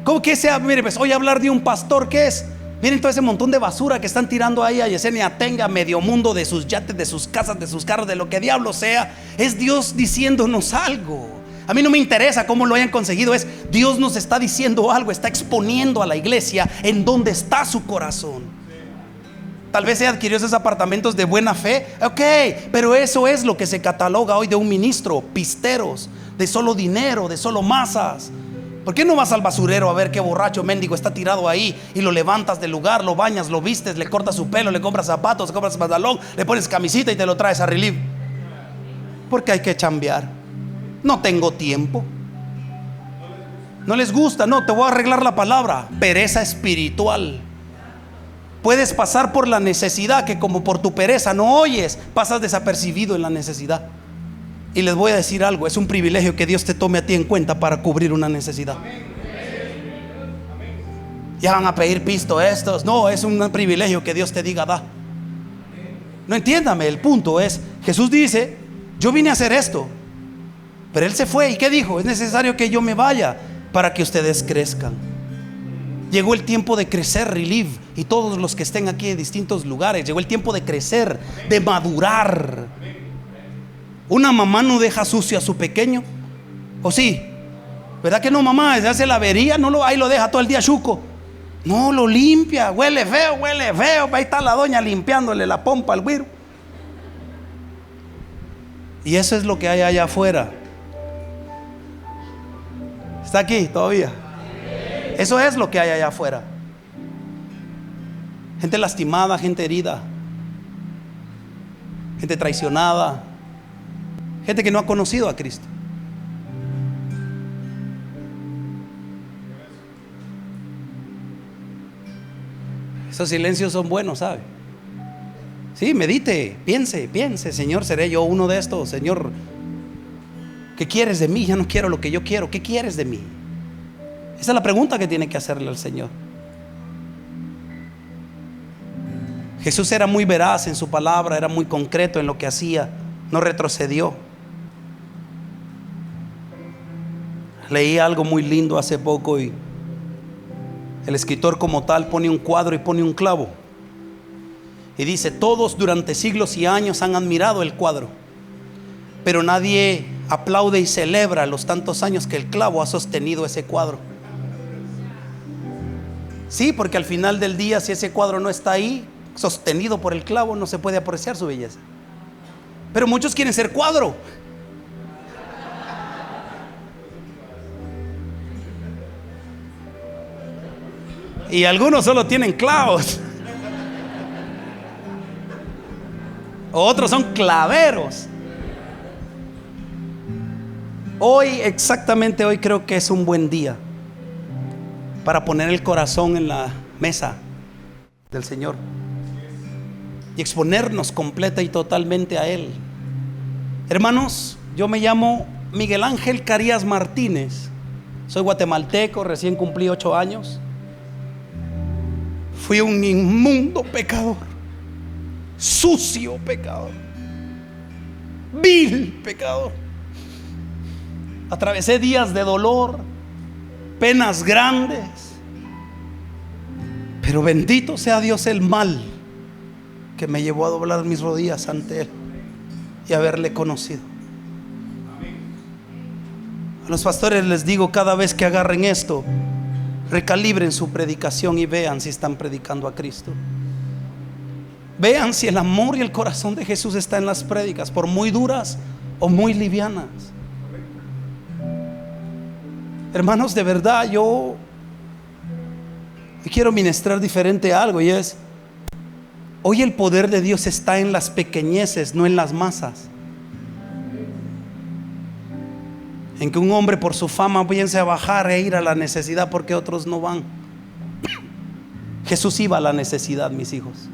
B: ¿Cómo que sea? Mire, pues hoy hablar de un pastor, ¿qué es? Miren todo ese montón de basura que están tirando ahí a Yesenia Tenga, medio mundo, de sus yates, de sus casas, de sus carros, de lo que diablo sea. Es Dios diciéndonos algo. A mí no me interesa cómo lo hayan conseguido. Es Dios nos está diciendo algo, está exponiendo a la iglesia en dónde está su corazón. Tal vez se adquirió esos apartamentos de buena fe, ok, pero eso es lo que se cataloga hoy de un ministro: pisteros, de solo dinero, de solo masas. ¿Por qué no vas al basurero a ver qué borracho mendigo está tirado ahí y lo levantas del lugar, lo bañas, lo vistes, le cortas su pelo, le compras zapatos, le compras pantalón, le pones camisita y te lo traes a Relief? Porque hay que chambear. No tengo tiempo. No les gusta. No, te voy a arreglar la palabra: pereza espiritual. Puedes pasar por la necesidad que, como por tu pereza no oyes, pasas desapercibido en la necesidad. Y les voy a decir algo: es un privilegio que Dios te tome a ti en cuenta para cubrir una necesidad. Ya van a pedir pisto estos. No, es un privilegio que Dios te diga da. No, entiéndame, el punto es, Jesús dice: yo vine a hacer esto, pero Él se fue. ¿Y qué dijo? Es necesario que yo me vaya para que ustedes crezcan. Llegó el tiempo de crecer, Relief, y todos los que estén aquí en distintos lugares. Llegó el tiempo de crecer, de madurar. Una mamá no deja sucio a su pequeño, ¿o sí? ¿Verdad que no, mamá? Se hace la avería, ahí lo deja todo el día chuco. No, lo limpia. Huele feo. Ahí está la doña limpiándole la pompa al güiro. Y eso es lo que hay allá afuera. ¿Está aquí todavía? Eso es lo que hay allá afuera. Gente lastimada, gente herida, gente traicionada, gente que no ha conocido a Cristo. Esos silencios son buenos, ¿sabe? Sí, medite, piense: Señor, ¿seré yo uno de estos? Señor, ¿qué quieres de mí? Ya no quiero lo que yo quiero. ¿Qué quieres de mí? Esa es la pregunta que tiene que hacerle al Señor. Jesús era muy veraz en su palabra, era muy concreto en lo que hacía, no retrocedió. Leí algo muy lindo hace poco y El escritor como tal pone un cuadro y pone un clavo. Y dice, todos durante siglos y años han admirado el cuadro, pero nadie aplaude y celebra los tantos años que el clavo ha sostenido ese cuadro. Sí, porque al final del día, si ese cuadro no está ahí, sostenido por el clavo, no se puede apreciar su belleza. Pero muchos quieren ser cuadro. Y algunos solo tienen clavos. Otros son claveros. Hoy, exactamente hoy, creo que es un buen día para poner el corazón en la mesa del Señor y exponernos completa y totalmente a Él. Hermanos, yo me llamo Miguel Ángel Carías Martínez. Soy guatemalteco, recién cumplí 8 años. Fui un inmundo pecador, sucio pecador, vil pecador. Atravesé días de dolor, penas grandes, pero bendito sea Dios el mal que me llevó a doblar mis rodillas ante Él y haberle conocido. A los pastores les digo, cada vez que agarren esto, recalibren su predicación y vean si están predicando a Cristo. Vean si el amor y el corazón de Jesús está en las prédicas, por muy duras o muy livianas. Hermanos, de verdad yo quiero ministrar diferente algo, y es: hoy el poder de Dios está en las pequeñeces, no en las masas. En que un hombre por su fama piense a bajar e ir a la necesidad porque otros no van. Jesús iba a la necesidad, mis hijos.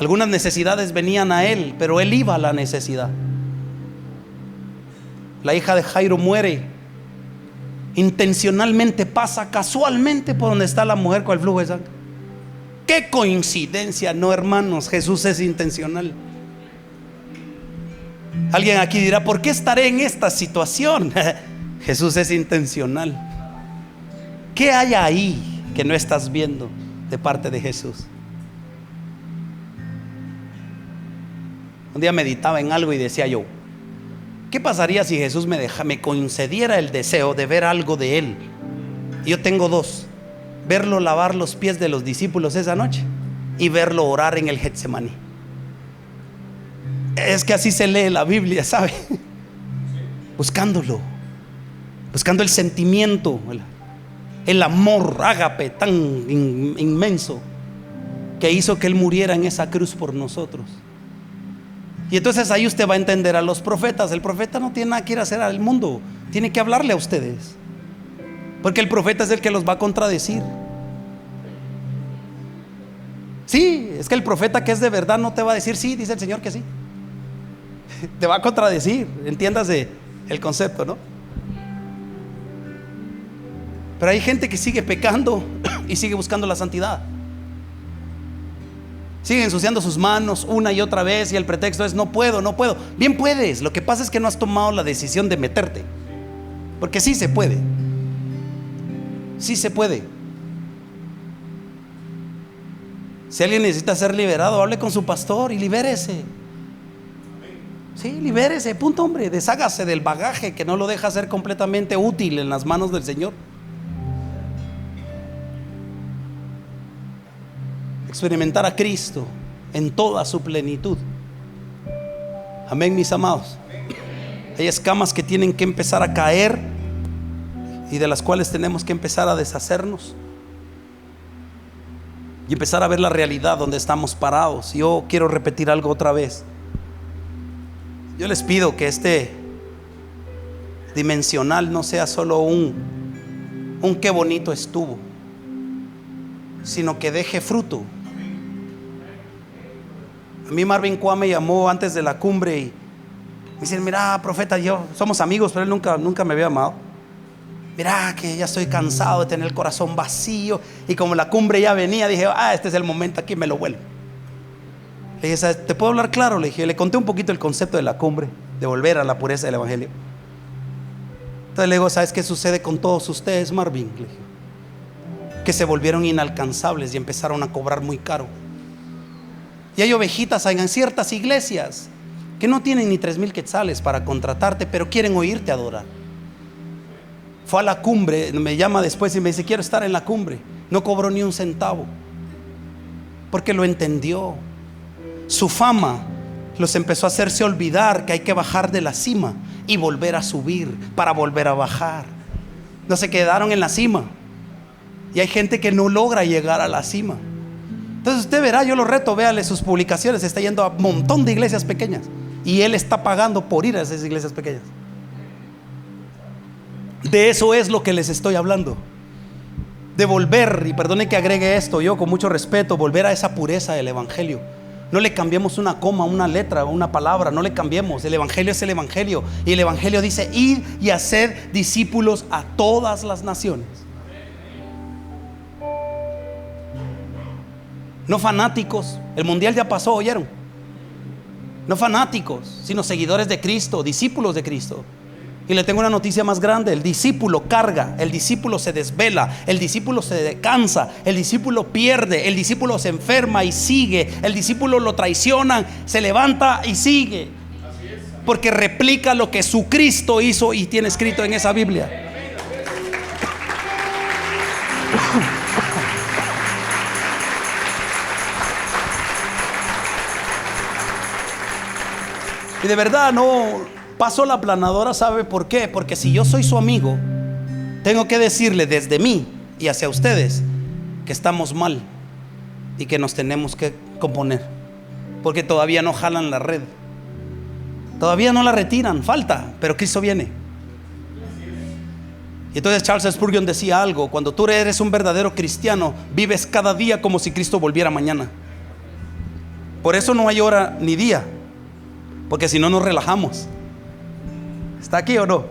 B: Algunas necesidades venían a Él, pero Él iba a la necesidad. La hija de Jairo muere, intencionalmente pasa casualmente por donde está la mujer con el flujo de sangre. Qué coincidencia, no, hermanos, Jesús es intencional. Alguien aquí dirá, ¿por qué estaré en esta situación? Jesús es intencional. ¿Qué hay ahí que no estás viendo de parte de Jesús? Un día meditaba en algo y decía yo, ¿qué pasaría si Jesús me concediera el deseo de ver algo de Él? Yo tengo dos: verlo lavar los pies de los discípulos esa noche y verlo orar en el Getsemaní. Es que así se lee la Biblia, ¿sabe? Buscándolo, buscando el sentimiento, el amor ágape tan inmenso que hizo que Él muriera en esa cruz por nosotros. Y entonces ahí usted va a entender a los profetas. El profeta no tiene nada que ir a hacer al mundo, tiene que hablarle a ustedes, porque el profeta es el que los va a contradecir. Sí, es que el profeta que es de verdad no te va a decir sí, dice el Señor que sí. Te va a contradecir, entiéndase el concepto, ¿no? Pero hay gente que sigue pecando y sigue buscando la santidad. Sigue ensuciando sus manos una y otra vez, y el pretexto es no puedo, no puedo. Bien puedes, lo que pasa es que no has tomado la decisión de meterte, porque sí se puede. Sí se puede. Si alguien necesita ser liberado, hable con su pastor y libérese. Sí, libérese, punto, hombre. Deshágase del bagaje que no lo deja ser completamente útil en las manos del Señor. Experimentar a Cristo en toda su plenitud. Amén, mis amados. Hay escamas que tienen que empezar a caer y de las cuales tenemos que empezar a deshacernos y empezar a ver la realidad donde estamos parados. Yo quiero repetir algo otra vez. Yo les pido que este dimensional no sea solo un qué bonito estuvo, sino que deje fruto. A mí Marvin Kua me llamó antes de la cumbre y me dice: mira, profeta, yo somos amigos, pero él nunca me había amado. Mira que ya estoy cansado de tener el corazón vacío, y como la cumbre ya venía, dije: este es el momento, aquí me lo vuelvo. Le dije: ¿te puedo hablar claro? Le dije, le conté un poquito el concepto de la cumbre, de volver a la pureza del evangelio. Entonces le digo, ¿sabes qué sucede con todos ustedes, Marvin? Le dije, que se volvieron inalcanzables y empezaron a cobrar muy caro. Y hay ovejitas en ciertas iglesias que no tienen ni 3,000 quetzales para contratarte, pero quieren oírte adorar. Fue a la cumbre, me llama después y me dice, quiero estar en la cumbre. No cobró ni un centavo, porque lo entendió. Su fama los empezó a hacerse olvidar que hay que bajar de la cima y volver a subir para volver a bajar. No se quedaron en la cima. Y hay gente que no logra llegar a la cima. Entonces usted verá, yo lo reto, véale sus publicaciones, está yendo a un montón de iglesias pequeñas y él está pagando por ir a esas iglesias pequeñas. De eso es lo que les estoy hablando. De volver, y perdone que agregue esto, yo con mucho respeto, volver a esa pureza del evangelio. No le cambiemos una coma, una letra, una palabra, no le cambiemos. El evangelio es el evangelio. Y el evangelio dice, id y haced discípulos a todas las naciones. No fanáticos. El mundial ya pasó, ¿oyeron? No fanáticos, sino seguidores de Cristo, discípulos de Cristo. Y le tengo una noticia más grande: el discípulo carga, el discípulo se desvela, el discípulo se cansa, el discípulo pierde, el discípulo se enferma y sigue, el discípulo lo traicionan, se levanta y sigue, porque replica lo que su Cristo hizo y tiene escrito en esa Biblia. Y de verdad no paso la aplanadora, ¿sabe por qué? Porque si yo soy su amigo, tengo que decirle desde mí y hacia ustedes que estamos mal y que nos tenemos que componer, porque todavía no jalan la red, todavía no la retiran, falta, pero Cristo viene. Y entonces Charles Spurgeon decía algo: cuando tú eres un verdadero cristiano, vives cada día como si Cristo volviera mañana. Por eso no hay hora ni día, porque si no nos relajamos. ¿Está aquí o no?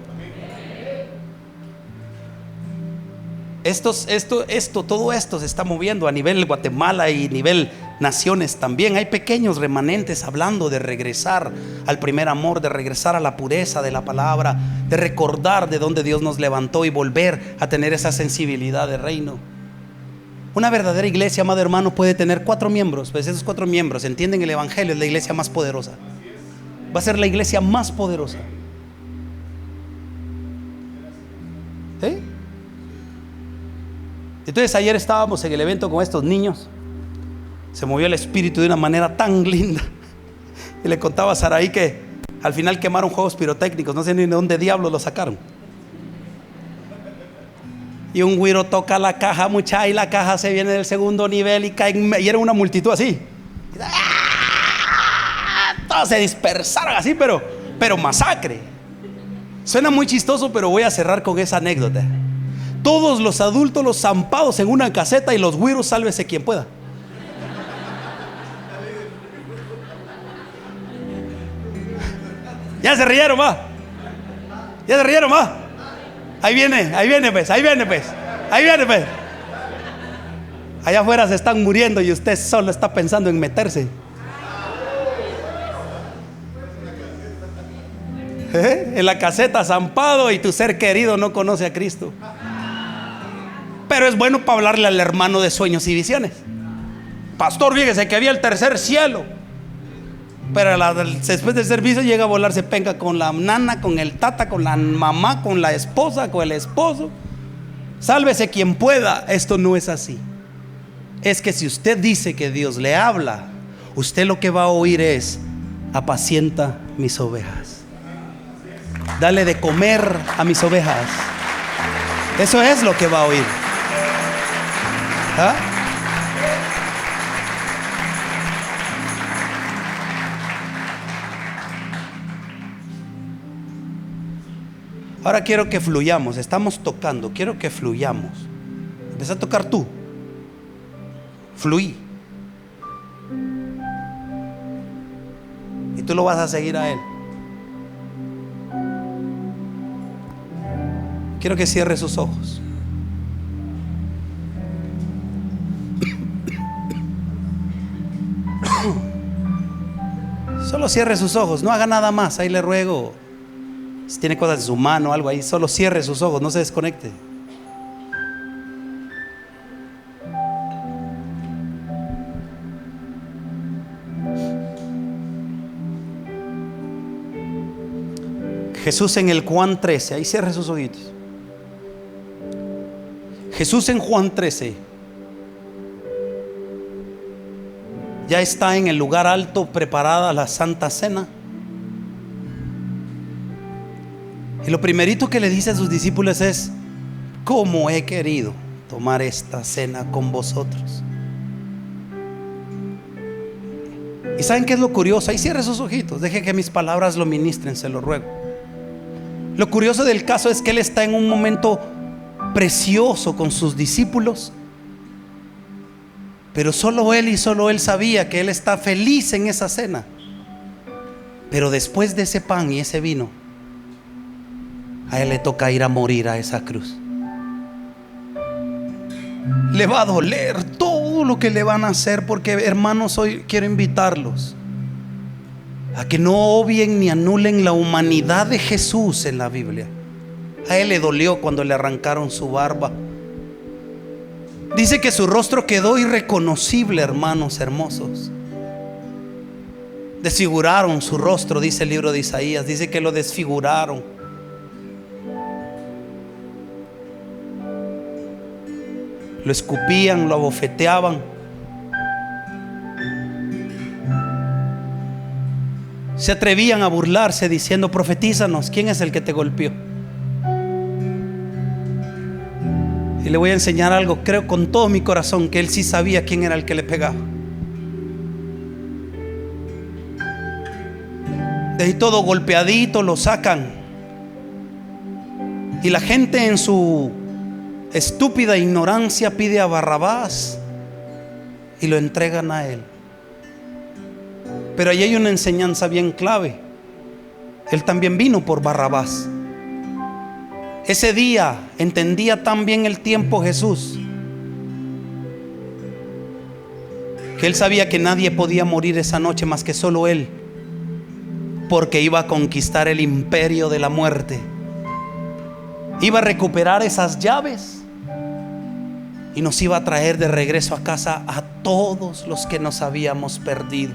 B: Todo esto se está moviendo a nivel Guatemala y nivel naciones también. Hay pequeños remanentes hablando de regresar al primer amor, de regresar a la pureza de la palabra, de recordar de dónde Dios nos levantó y volver a tener esa sensibilidad de reino. Una verdadera iglesia, amado hermano, puede tener 4 miembros. Pues esos 4 miembros entienden el evangelio, es la iglesia más poderosa. Va a ser la iglesia más poderosa. ¿Sí? Entonces ayer estábamos en el evento con estos niños. Se movió el espíritu de una manera tan linda. Y le contaba a Saraí que al final quemaron juegos pirotécnicos. No sé ni de dónde diablos lo sacaron. Y un güiro toca la caja, mucha, y la caja se viene del segundo nivel y cae, y era una multitud así. Todos se dispersaron así, pero masacre. Suena muy chistoso, pero voy a cerrar con esa anécdota. Todos los adultos, los zampados en una caseta, y los güiros, sálvese quien pueda. Ya se rieron, va. Ya se rieron, va. Ahí viene pues. Allá afuera se están muriendo y usted solo está pensando en meterse. En la caseta zampado y tu ser querido no conoce a Cristo. Pero es bueno para hablarle al hermano de sueños y visiones. Pastor, fíjese que había el tercer cielo, pero después del servicio llega a volarse penca con la nana, con el tata, con la mamá, con la esposa, con el esposo. Sálvese quien pueda. Esto no es así. Es que si usted dice que Dios le habla, usted lo que va a oír es: apacienta mis ovejas, dale de comer a mis ovejas. Eso es lo que va a oír. ¿Ah? Ahora quiero que fluyamos. Estamos tocando, quiero que fluyamos. Empieza a tocar tú. Fluí. Y tú lo vas a seguir a él. Quiero que cierre sus ojos. Solo cierre sus ojos, no haga nada más, ahí le ruego. Si tiene cosas en su mano, algo ahí, solo cierre sus ojos, no se desconecte. Jesús en el Juan 13, ahí cierre sus ojitos. Jesús en Juan 13 ya está en el lugar alto, preparada la Santa Cena. Y lo primerito que le dice a sus discípulos es: ¿cómo he querido tomar esta cena con vosotros? ¿Y saben qué es lo curioso? Ahí cierre sus ojitos, deje que mis palabras lo ministren, se lo ruego. Lo curioso del caso es que Él está en un momento precioso con sus discípulos, pero solo Él y solo Él sabía que Él está feliz en esa cena. Pero después de ese pan y ese vino, a Él le toca ir a morir a esa cruz. Le va a doler todo lo que le van a hacer, porque, hermanos, hoy quiero invitarlos a que no obvien ni anulen la humanidad de Jesús en la Biblia. A Él le dolió cuando le arrancaron su barba. Dice que su rostro quedó irreconocible, hermanos hermosos. Desfiguraron su rostro, dice el libro de Isaías. Dice que lo desfiguraron. Lo escupían, lo abofeteaban. Se atrevían a burlarse diciendo: profetízanos, ¿quién es el que te golpeó? Y le voy a enseñar algo. Creo con todo mi corazón que Él sí sabía quién era el que le pegaba. De ahí todo golpeadito lo sacan, y la gente en su estúpida ignorancia pide a Barrabás y lo entregan a Él. Pero ahí hay una enseñanza bien clave. Él también vino por Barrabás. Ese día entendía tan bien el tiempo Jesús, que Él sabía que nadie podía morir esa noche más que solo Él, porque iba a conquistar el imperio de la muerte. Iba a recuperar esas llaves y nos iba a traer de regreso a casa a todos los que nos habíamos perdido.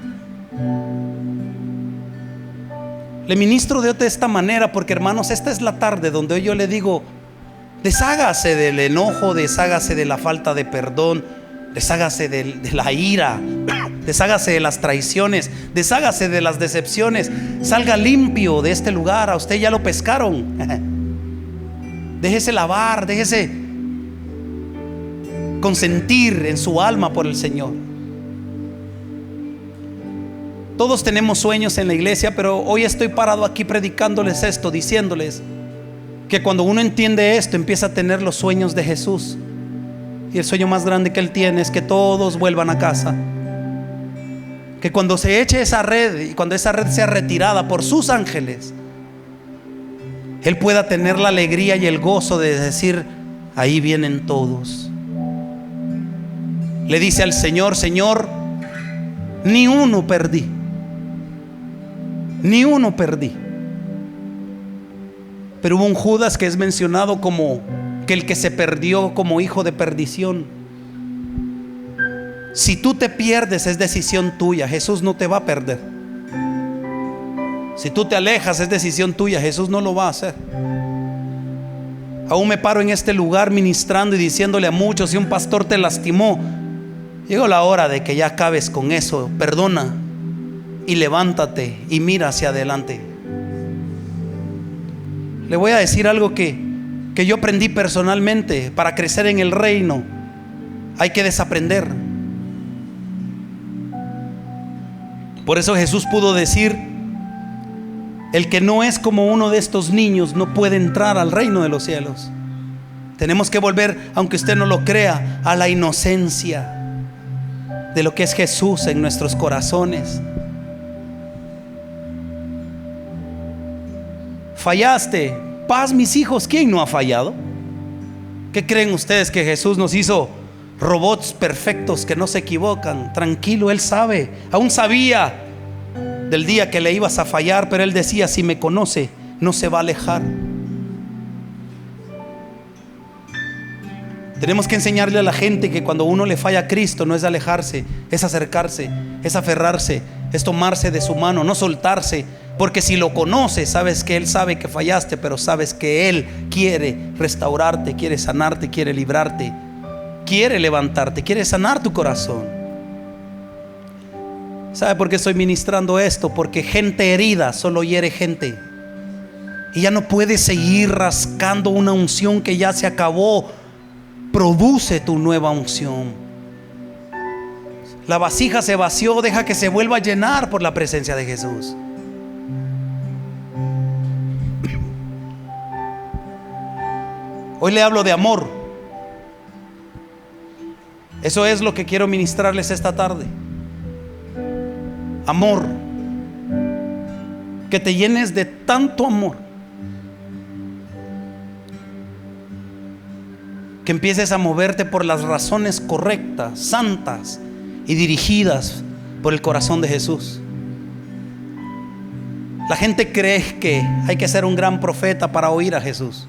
B: Le ministro de esta manera porque, hermanos, esta es la tarde donde yo le digo: deshágase del enojo, deshágase de la falta de perdón, deshágase de la ira, deshágase de las traiciones, deshágase de las decepciones. Salga limpio de este lugar. A usted ya lo pescaron. Déjese lavar, déjese consentir en su alma por el Señor. Todos tenemos sueños en la iglesia, pero hoy estoy parado aquí predicándoles esto, diciéndoles que cuando uno entiende esto, empieza a tener los sueños de Jesús. Y el sueño más grande que Él tiene es que todos vuelvan a casa. Que cuando se eche esa red y cuando esa red sea retirada por sus ángeles, Él pueda tener la alegría y el gozo de decir: ahí vienen todos. Le dice al Señor: Señor, ni uno perdí. Ni uno perdí. Pero hubo un Judas que es mencionado como que el que se perdió como hijo de perdición. Si tú te pierdes, es decisión tuya. Jesús no te va a perder. Si tú te alejas, es decisión tuya. Jesús no lo va a hacer. Aún me paro en este lugar ministrando y diciéndole a muchos: si un pastor te lastimó, llegó la hora de que ya acabes con eso. Perdona y levántate y mira hacia adelante. Le voy a decir algo que yo aprendí personalmente. Para crecer en el reino hay que desaprender. Por eso Jesús pudo decir: el que no es como uno de estos niños no puede entrar al reino de los cielos. Tenemos que volver, aunque usted no lo crea, a la inocencia de lo que es Jesús en nuestros corazones. Fallaste, paz, mis hijos. ¿Quién no ha fallado? ¿Qué creen ustedes, que Jesús nos hizo robots perfectos que no se equivocan? Tranquilo, Él sabe. Aún sabía del día que le ibas a fallar, pero Él decía: si me conoce, no se va a alejar. Tenemos que enseñarle a la gente que cuando uno le falla a Cristo no es alejarse, es acercarse, es aferrarse, es tomarse de su mano, no soltarse. Porque si lo conoces, sabes que Él sabe que fallaste, pero sabes que Él quiere restaurarte, quiere sanarte, quiere librarte, quiere levantarte, quiere sanar tu corazón. ¿Sabe por qué estoy ministrando esto? Porque gente herida solo hiere gente. Y ya no puedes seguir rascando una unción que ya se acabó. Produce tu nueva unción. La vasija se vació, deja que se vuelva a llenar por la presencia de Jesús. Hoy le hablo de amor. Eso es lo que quiero ministrarles esta tarde. Amor. Que te llenes de tanto amor que empieces a moverte por las razones correctas, santas y dirigidas por el corazón de Jesús. La gente cree que hay que ser un gran profeta para oír a Jesús.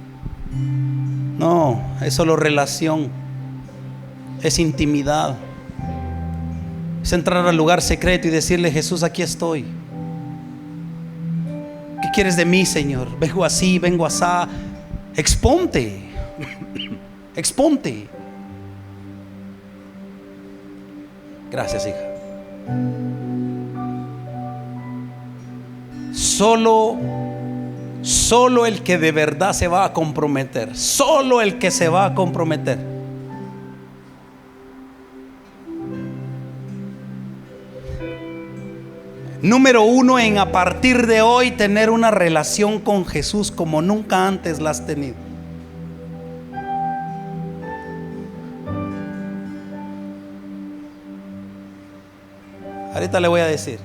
B: No, es solo relación, es intimidad, es entrar al lugar secreto y decirle: Jesús, aquí estoy. ¿Qué quieres de mí, Señor? Vengo así, vengo asá. Exponte. Exponte. Gracias, hija. Solo el que de verdad se va a comprometer, solo el que se va a comprometer. Número uno, en a partir de hoy tener una relación con Jesús como nunca antes la has tenido. Ahorita le voy a decir.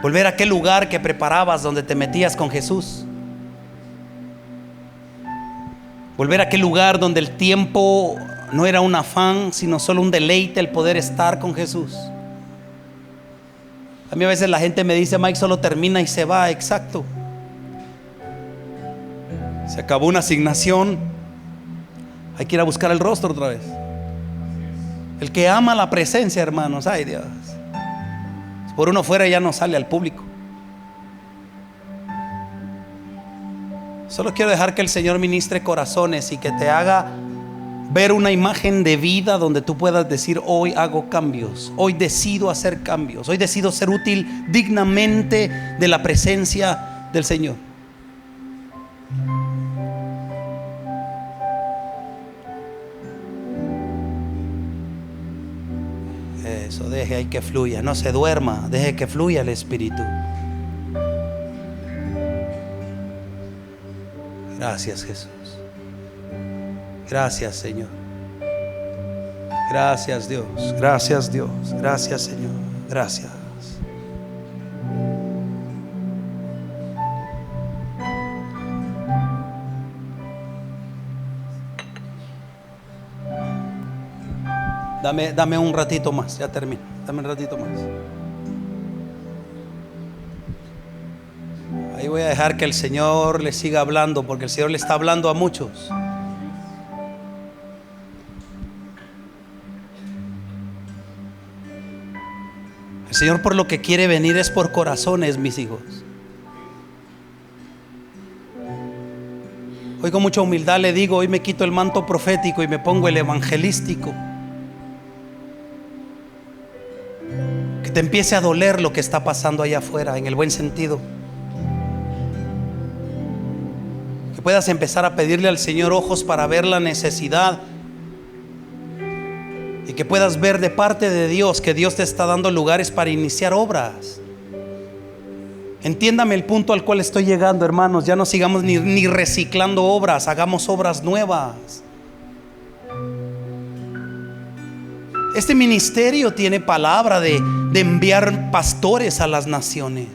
B: Volver a aquel lugar que preparabas donde te metías con Jesús. Volver a aquel lugar donde el tiempo no era un afán, sino solo un deleite el poder estar con Jesús. A mí a veces la gente me dice: Mike, solo termina y se va. Exacto. Se acabó una asignación, hay que ir a buscar el rostro otra vez. El que ama la presencia, hermanos, ay Dios, si por uno fuera ya no sale al público. Solo quiero dejar que el Señor ministre corazones y que te haga ver una imagen de vida donde tú puedas decir: hoy hago cambios, hoy decido hacer cambios, hoy decido ser útil dignamente de la presencia del Señor. Eso, deje ahí que fluya, no se duerma, deje que fluya el Espíritu. Gracias, Jesús. Gracias, Señor. Gracias, Dios. Gracias, Dios. Gracias, Señor. Gracias. Dame un ratito más, ya termino. Dame un ratito más. Ahí voy a dejar que el Señor le siga hablando, porque el Señor le está hablando a muchos. El Señor por lo que quiere venir es por corazones, mis hijos. Hoy con mucha humildad le digo: hoy me quito el manto profético y me pongo el evangelístico. Que te empiece a doler lo que está pasando allá afuera, en el buen sentido. Que puedas empezar a pedirle al Señor ojos para ver la necesidad. Y que puedas ver de parte de Dios que Dios te está dando lugares para iniciar obras. Entiéndame el punto al cual estoy llegando, hermanos. Ya no sigamos ni reciclando obras, hagamos obras nuevas. Este ministerio tiene palabra de enviar pastores a las naciones.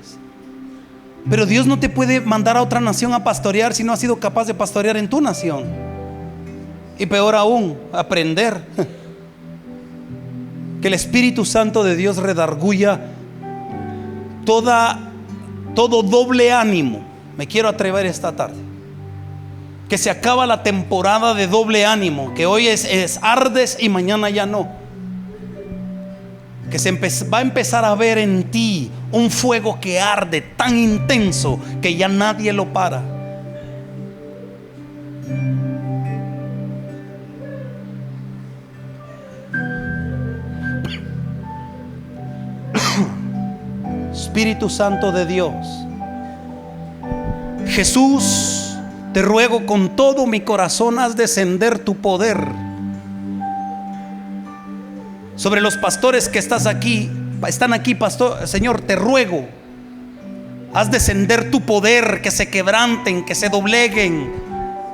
B: Pero Dios no te puede mandar a otra nación a pastorear si no has sido capaz de pastorear en tu nación. Y peor aún, aprender. Que el Espíritu Santo de Dios redarguya todo doble ánimo, me quiero atrever esta tarde, que se acaba la temporada de doble ánimo, que hoy es ardes y mañana ya no. Que va a empezar a ver en ti un fuego que arde tan intenso que ya nadie lo para. Espíritu Santo de Dios, Jesús, te ruego con todo mi corazón, haz descender tu poder sobre los pastores que están aquí, pastor. Señor, te ruego, haz descender tu poder, que se quebranten, que se dobleguen,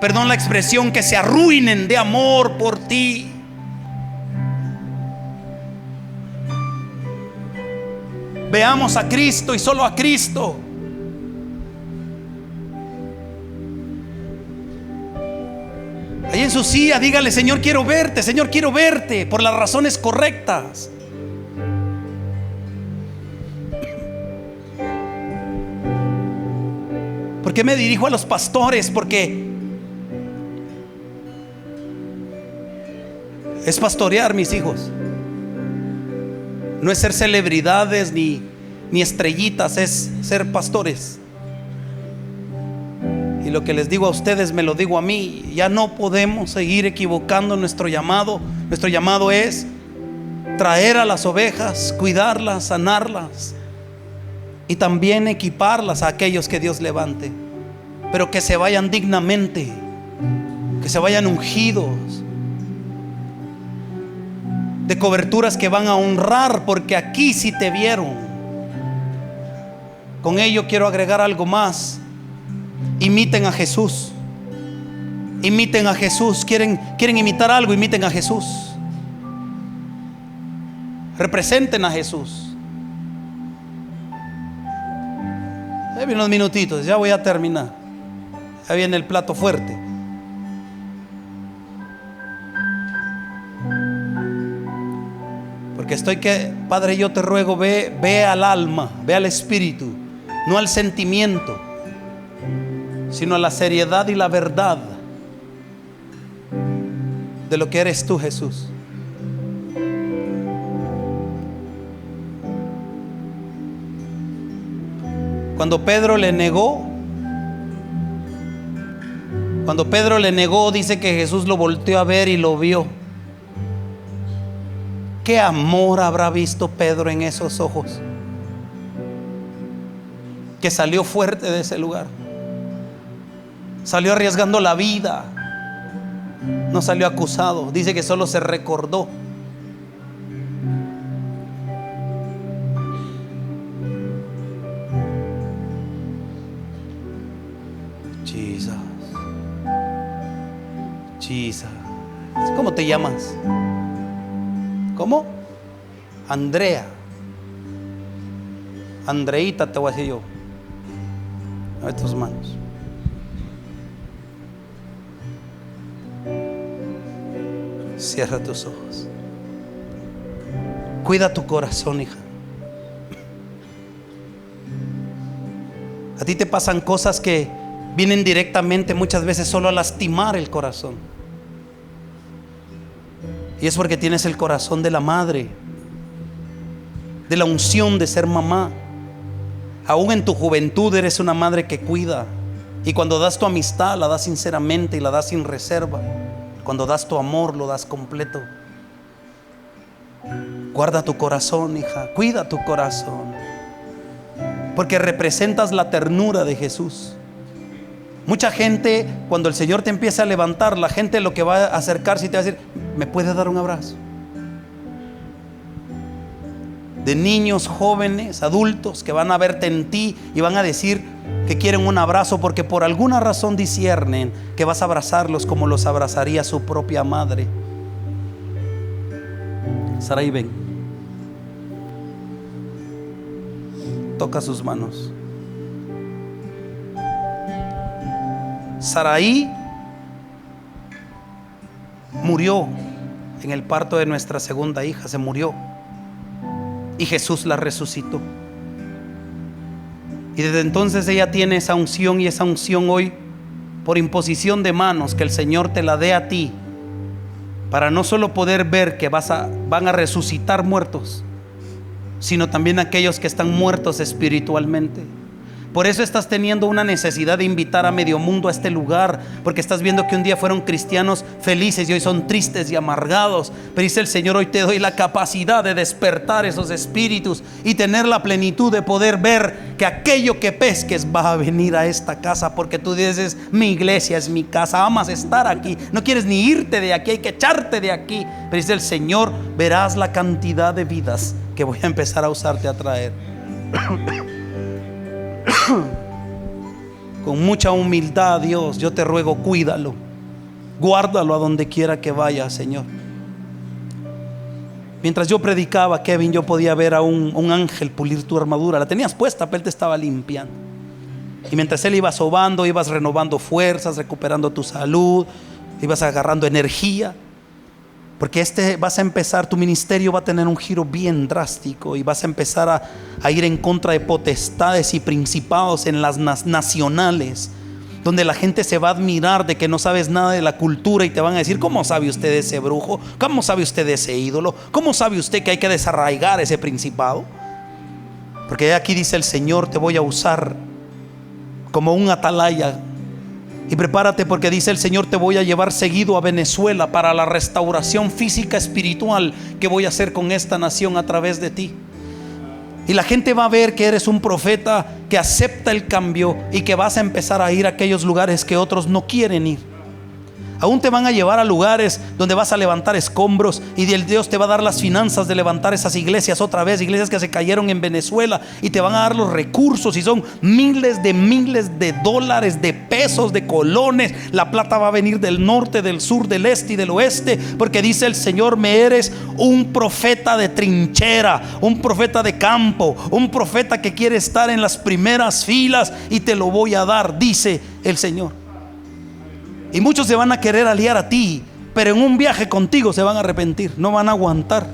B: perdón la expresión, que se arruinen de amor por ti. Veamos a Cristo y solo a Cristo. Ahí en su silla, dígale: Señor, quiero verte, Señor, quiero verte, por las razones correctas. ¿Por qué me dirijo a los pastores? Porque es pastorear, mis hijos. No es ser celebridades ni estrellitas, es ser pastores. Y lo que les digo a ustedes me lo digo a mí. Ya no podemos seguir equivocando nuestro llamado. Nuestro llamado es traer a las ovejas, cuidarlas, sanarlas y también equiparlas a aquellos que Dios levante, pero que se vayan dignamente, que se vayan ungidos de coberturas que van a honrar, porque aquí sí te vieron. Con ello quiero agregar algo más. Imiten a Jesús. Imiten a Jesús. ¿Quieren imitar algo? Imiten a Jesús. Representen a Jesús. Ya vienen unos minutitos, ya voy a terminar. Ya viene el plato fuerte. Porque Padre, yo te ruego, ve al alma, ve al espíritu, no al sentimiento, sino a la seriedad y la verdad de lo que eres tú, Jesús. Cuando Pedro le negó, dice que Jesús lo volteó a ver y lo vio. ¿Qué amor habrá visto Pedro en esos ojos? Que salió fuerte de ese lugar. Salió arriesgando la vida. No salió acusado. Dice que solo se recordó. Jesus. ¿Cómo te llamas? ¿Cómo? Andrea. Andreita te voy a decir yo. A ver tus manos. Cierra tus ojos. Cuida tu corazón, hija. A ti te pasan cosas que vienen directamente muchas veces solo a lastimar el corazón. Y es porque tienes el corazón de la madre, de la unción de ser mamá. Aún en tu juventud eres una madre que cuida. Y cuando das tu amistad, la das sinceramente y la das sin reserva. Cuando das tu amor, lo das completo. Guarda tu corazón, hija. Cuida tu corazón, porque representas la ternura de Jesús. Mucha gente, cuando el Señor te empieza a levantar, la gente lo que va a acercarse y te va a decir: ¿me puedes dar un abrazo? De niños, jóvenes, adultos que van a verte en ti y van a decir que quieren un abrazo, porque por alguna razón disciernen que vas a abrazarlos como los abrazaría su propia madre. Sarai, ven. Toca sus manos. Sarai murió en el parto de nuestra segunda hija, se murió, y Jesús la resucitó. Y desde entonces ella tiene esa unción, y esa unción hoy, por imposición de manos, que el Señor te la dé a ti, para no solo poder ver que van a resucitar muertos, sino también aquellos que están muertos espiritualmente. Por eso estás teniendo una necesidad de invitar a medio mundo a este lugar, porque estás viendo que un día fueron cristianos felices y hoy son tristes y amargados. Pero dice el Señor: hoy te doy la capacidad de despertar esos espíritus y tener la plenitud de poder ver que aquello que pesques va a venir a esta casa, porque tú dices: mi iglesia es mi casa, amas estar aquí, no quieres ni irte de aquí, hay que echarte de aquí. Pero dice el Señor: verás la cantidad de vidas que voy a empezar a usarte a traer. Con mucha humildad, Dios, yo te ruego, cuídalo, guárdalo a donde quiera que vaya, Señor. Mientras yo predicaba, Kevin, yo podía ver a un ángel pulir tu armadura. La tenías puesta, pero él te estaba limpiando. Y mientras él iba sobando, ibas renovando fuerzas, recuperando tu salud, ibas agarrando energía. Porque vas a empezar, tu ministerio va a tener un giro bien drástico, y vas a empezar a ir en contra de potestades y principados en las nacionales, donde la gente se va a admirar de que no sabes nada de la cultura, y te van a decir: ¿cómo sabe usted de ese brujo? ¿Cómo sabe usted de ese ídolo? ¿Cómo sabe usted que hay que desarraigar ese principado? Porque aquí dice el Señor: te voy a usar como un atalaya. Y prepárate, porque dice el Señor: te voy a llevar seguido a Venezuela para la restauración física espiritual que voy a hacer con esta nación a través de ti. Y la gente va a ver que eres un profeta que acepta el cambio, y que vas a empezar a ir a aquellos lugares que otros no quieren ir. Aún te van a llevar a lugares donde vas a levantar escombros, y Dios te va a dar las finanzas de levantar esas iglesias otra vez, iglesias que se cayeron en Venezuela, y te van a dar los recursos, y son miles de dólares, de pesos, de colones. La plata va a venir del norte, del sur, del este y del oeste, porque dice el Señor: me eres un profeta de trinchera, un profeta de campo, un profeta que quiere estar en las primeras filas, y te lo voy a dar, dice el Señor. Y muchos se van a querer aliar a ti, pero en un viaje contigo se van a arrepentir, no van a aguantar.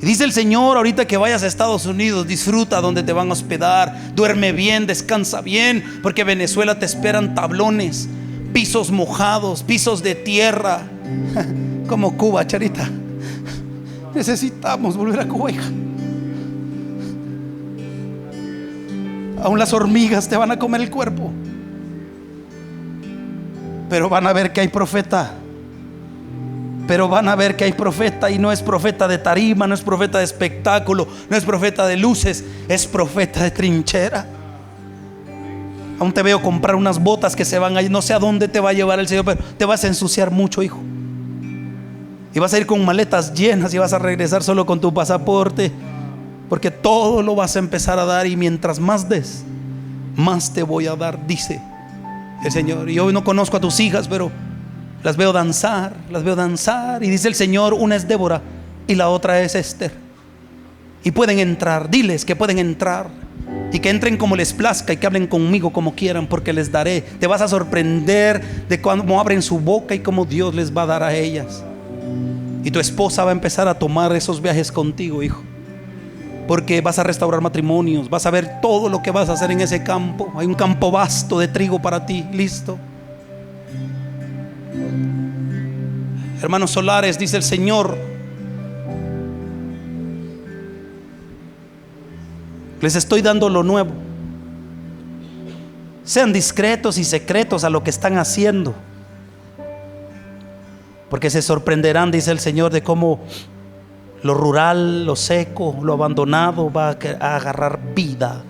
B: Y dice el Señor: ahorita que vayas a Estados Unidos, disfruta donde te van a hospedar, duerme bien, descansa bien, porque Venezuela te esperan tablones, pisos mojados, pisos de tierra, como Cuba, Charita. Necesitamos volver a Cuba, hija. Aún las hormigas te van a comer el cuerpo, pero van a ver que hay profeta. Pero van a ver que hay profeta, y no es profeta de tarima, no es profeta de espectáculo, no es profeta de luces, es profeta de trinchera. Aún te veo comprar unas botas que se van a ir, no sé a dónde te va a llevar el Señor, pero te vas a ensuciar mucho, hijo. Y vas a ir con maletas llenas, y vas a regresar solo con tu pasaporte, porque todo lo vas a empezar a dar, y mientras más des, más te voy a dar, dice el Señor. Y hoy no conozco a tus hijas, pero las veo danzar, y dice el Señor: una es Débora y la otra es Esther. Y pueden entrar, diles que pueden entrar, y que entren como les plazca, y que hablen conmigo como quieran, porque les daré. Te vas a sorprender de cómo abren su boca y cómo Dios les va a dar a ellas. Y tu esposa va a empezar a tomar esos viajes contigo, hijo, porque vas a restaurar matrimonios, vas a ver todo lo que vas a hacer en ese campo. Hay un campo vasto de trigo para ti, listo. Hermanos Solares, dice el Señor: les estoy dando lo nuevo. Sean discretos y secretos a lo que están haciendo, porque se sorprenderán, dice el Señor, de cómo lo rural, lo seco, lo abandonado va a agarrar vida.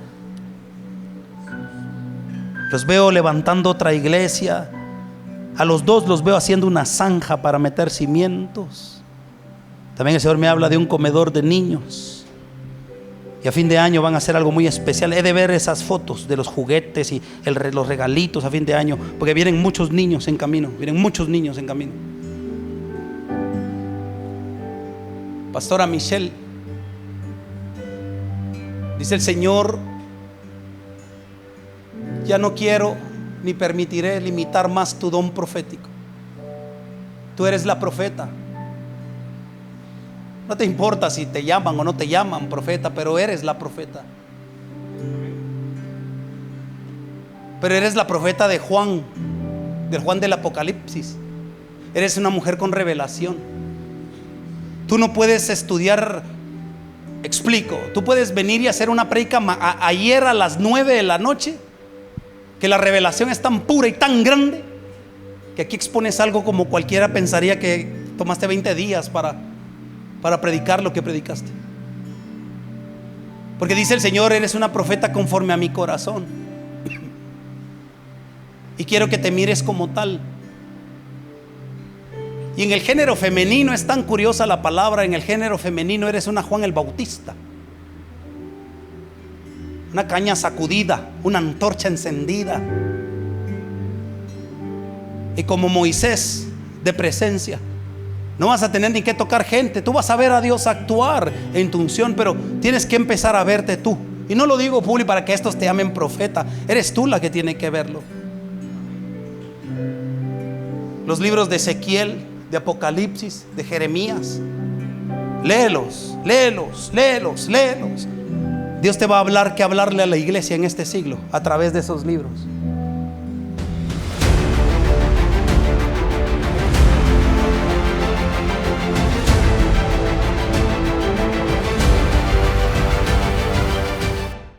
B: Los veo levantando otra iglesia. A los dos los veo haciendo una zanja para meter cimientos. También el Señor me habla de un comedor de niños. Y a fin de año van a hacer algo muy especial. He de ver esas fotos de los juguetes y los regalitos a fin de año, porque vienen muchos niños en camino. Pastora Michelle, dice el Señor: ya no quiero ni permitiré limitar más tu don profético. Tú eres la profeta. No te importa si te llaman o no te llaman profeta, pero eres la profeta. pero eres la profeta de Juan, del Juan del Apocalipsis. Eres una mujer con revelación. Tú no puedes estudiar, explico, tú puedes venir y hacer una prédica ayer a las 9 de la noche, que la revelación es tan pura y tan grande que aquí expones algo como cualquiera pensaría que tomaste 20 días para predicar lo que predicaste. Porque dice el Señor, eres una profeta conforme a mi corazón. Y quiero que te mires como tal. Y en el género femenino es tan curiosa la palabra. En el género femenino eres una Juan el Bautista, una caña sacudida, una antorcha encendida. Y como Moisés, de presencia. No vas a tener ni que tocar gente. Tú vas a ver a Dios actuar en tu unción, pero tienes que empezar a verte tú. Y no lo digo, Puli, para que estos te llamen profeta. Eres tú la que tiene que verlo. Los libros de Ezequiel, de Apocalipsis, de Jeremías, léelos, léelos, léelos, léelos. Dios te va a hablar, que hablarle a la iglesia en este siglo a través de esos libros.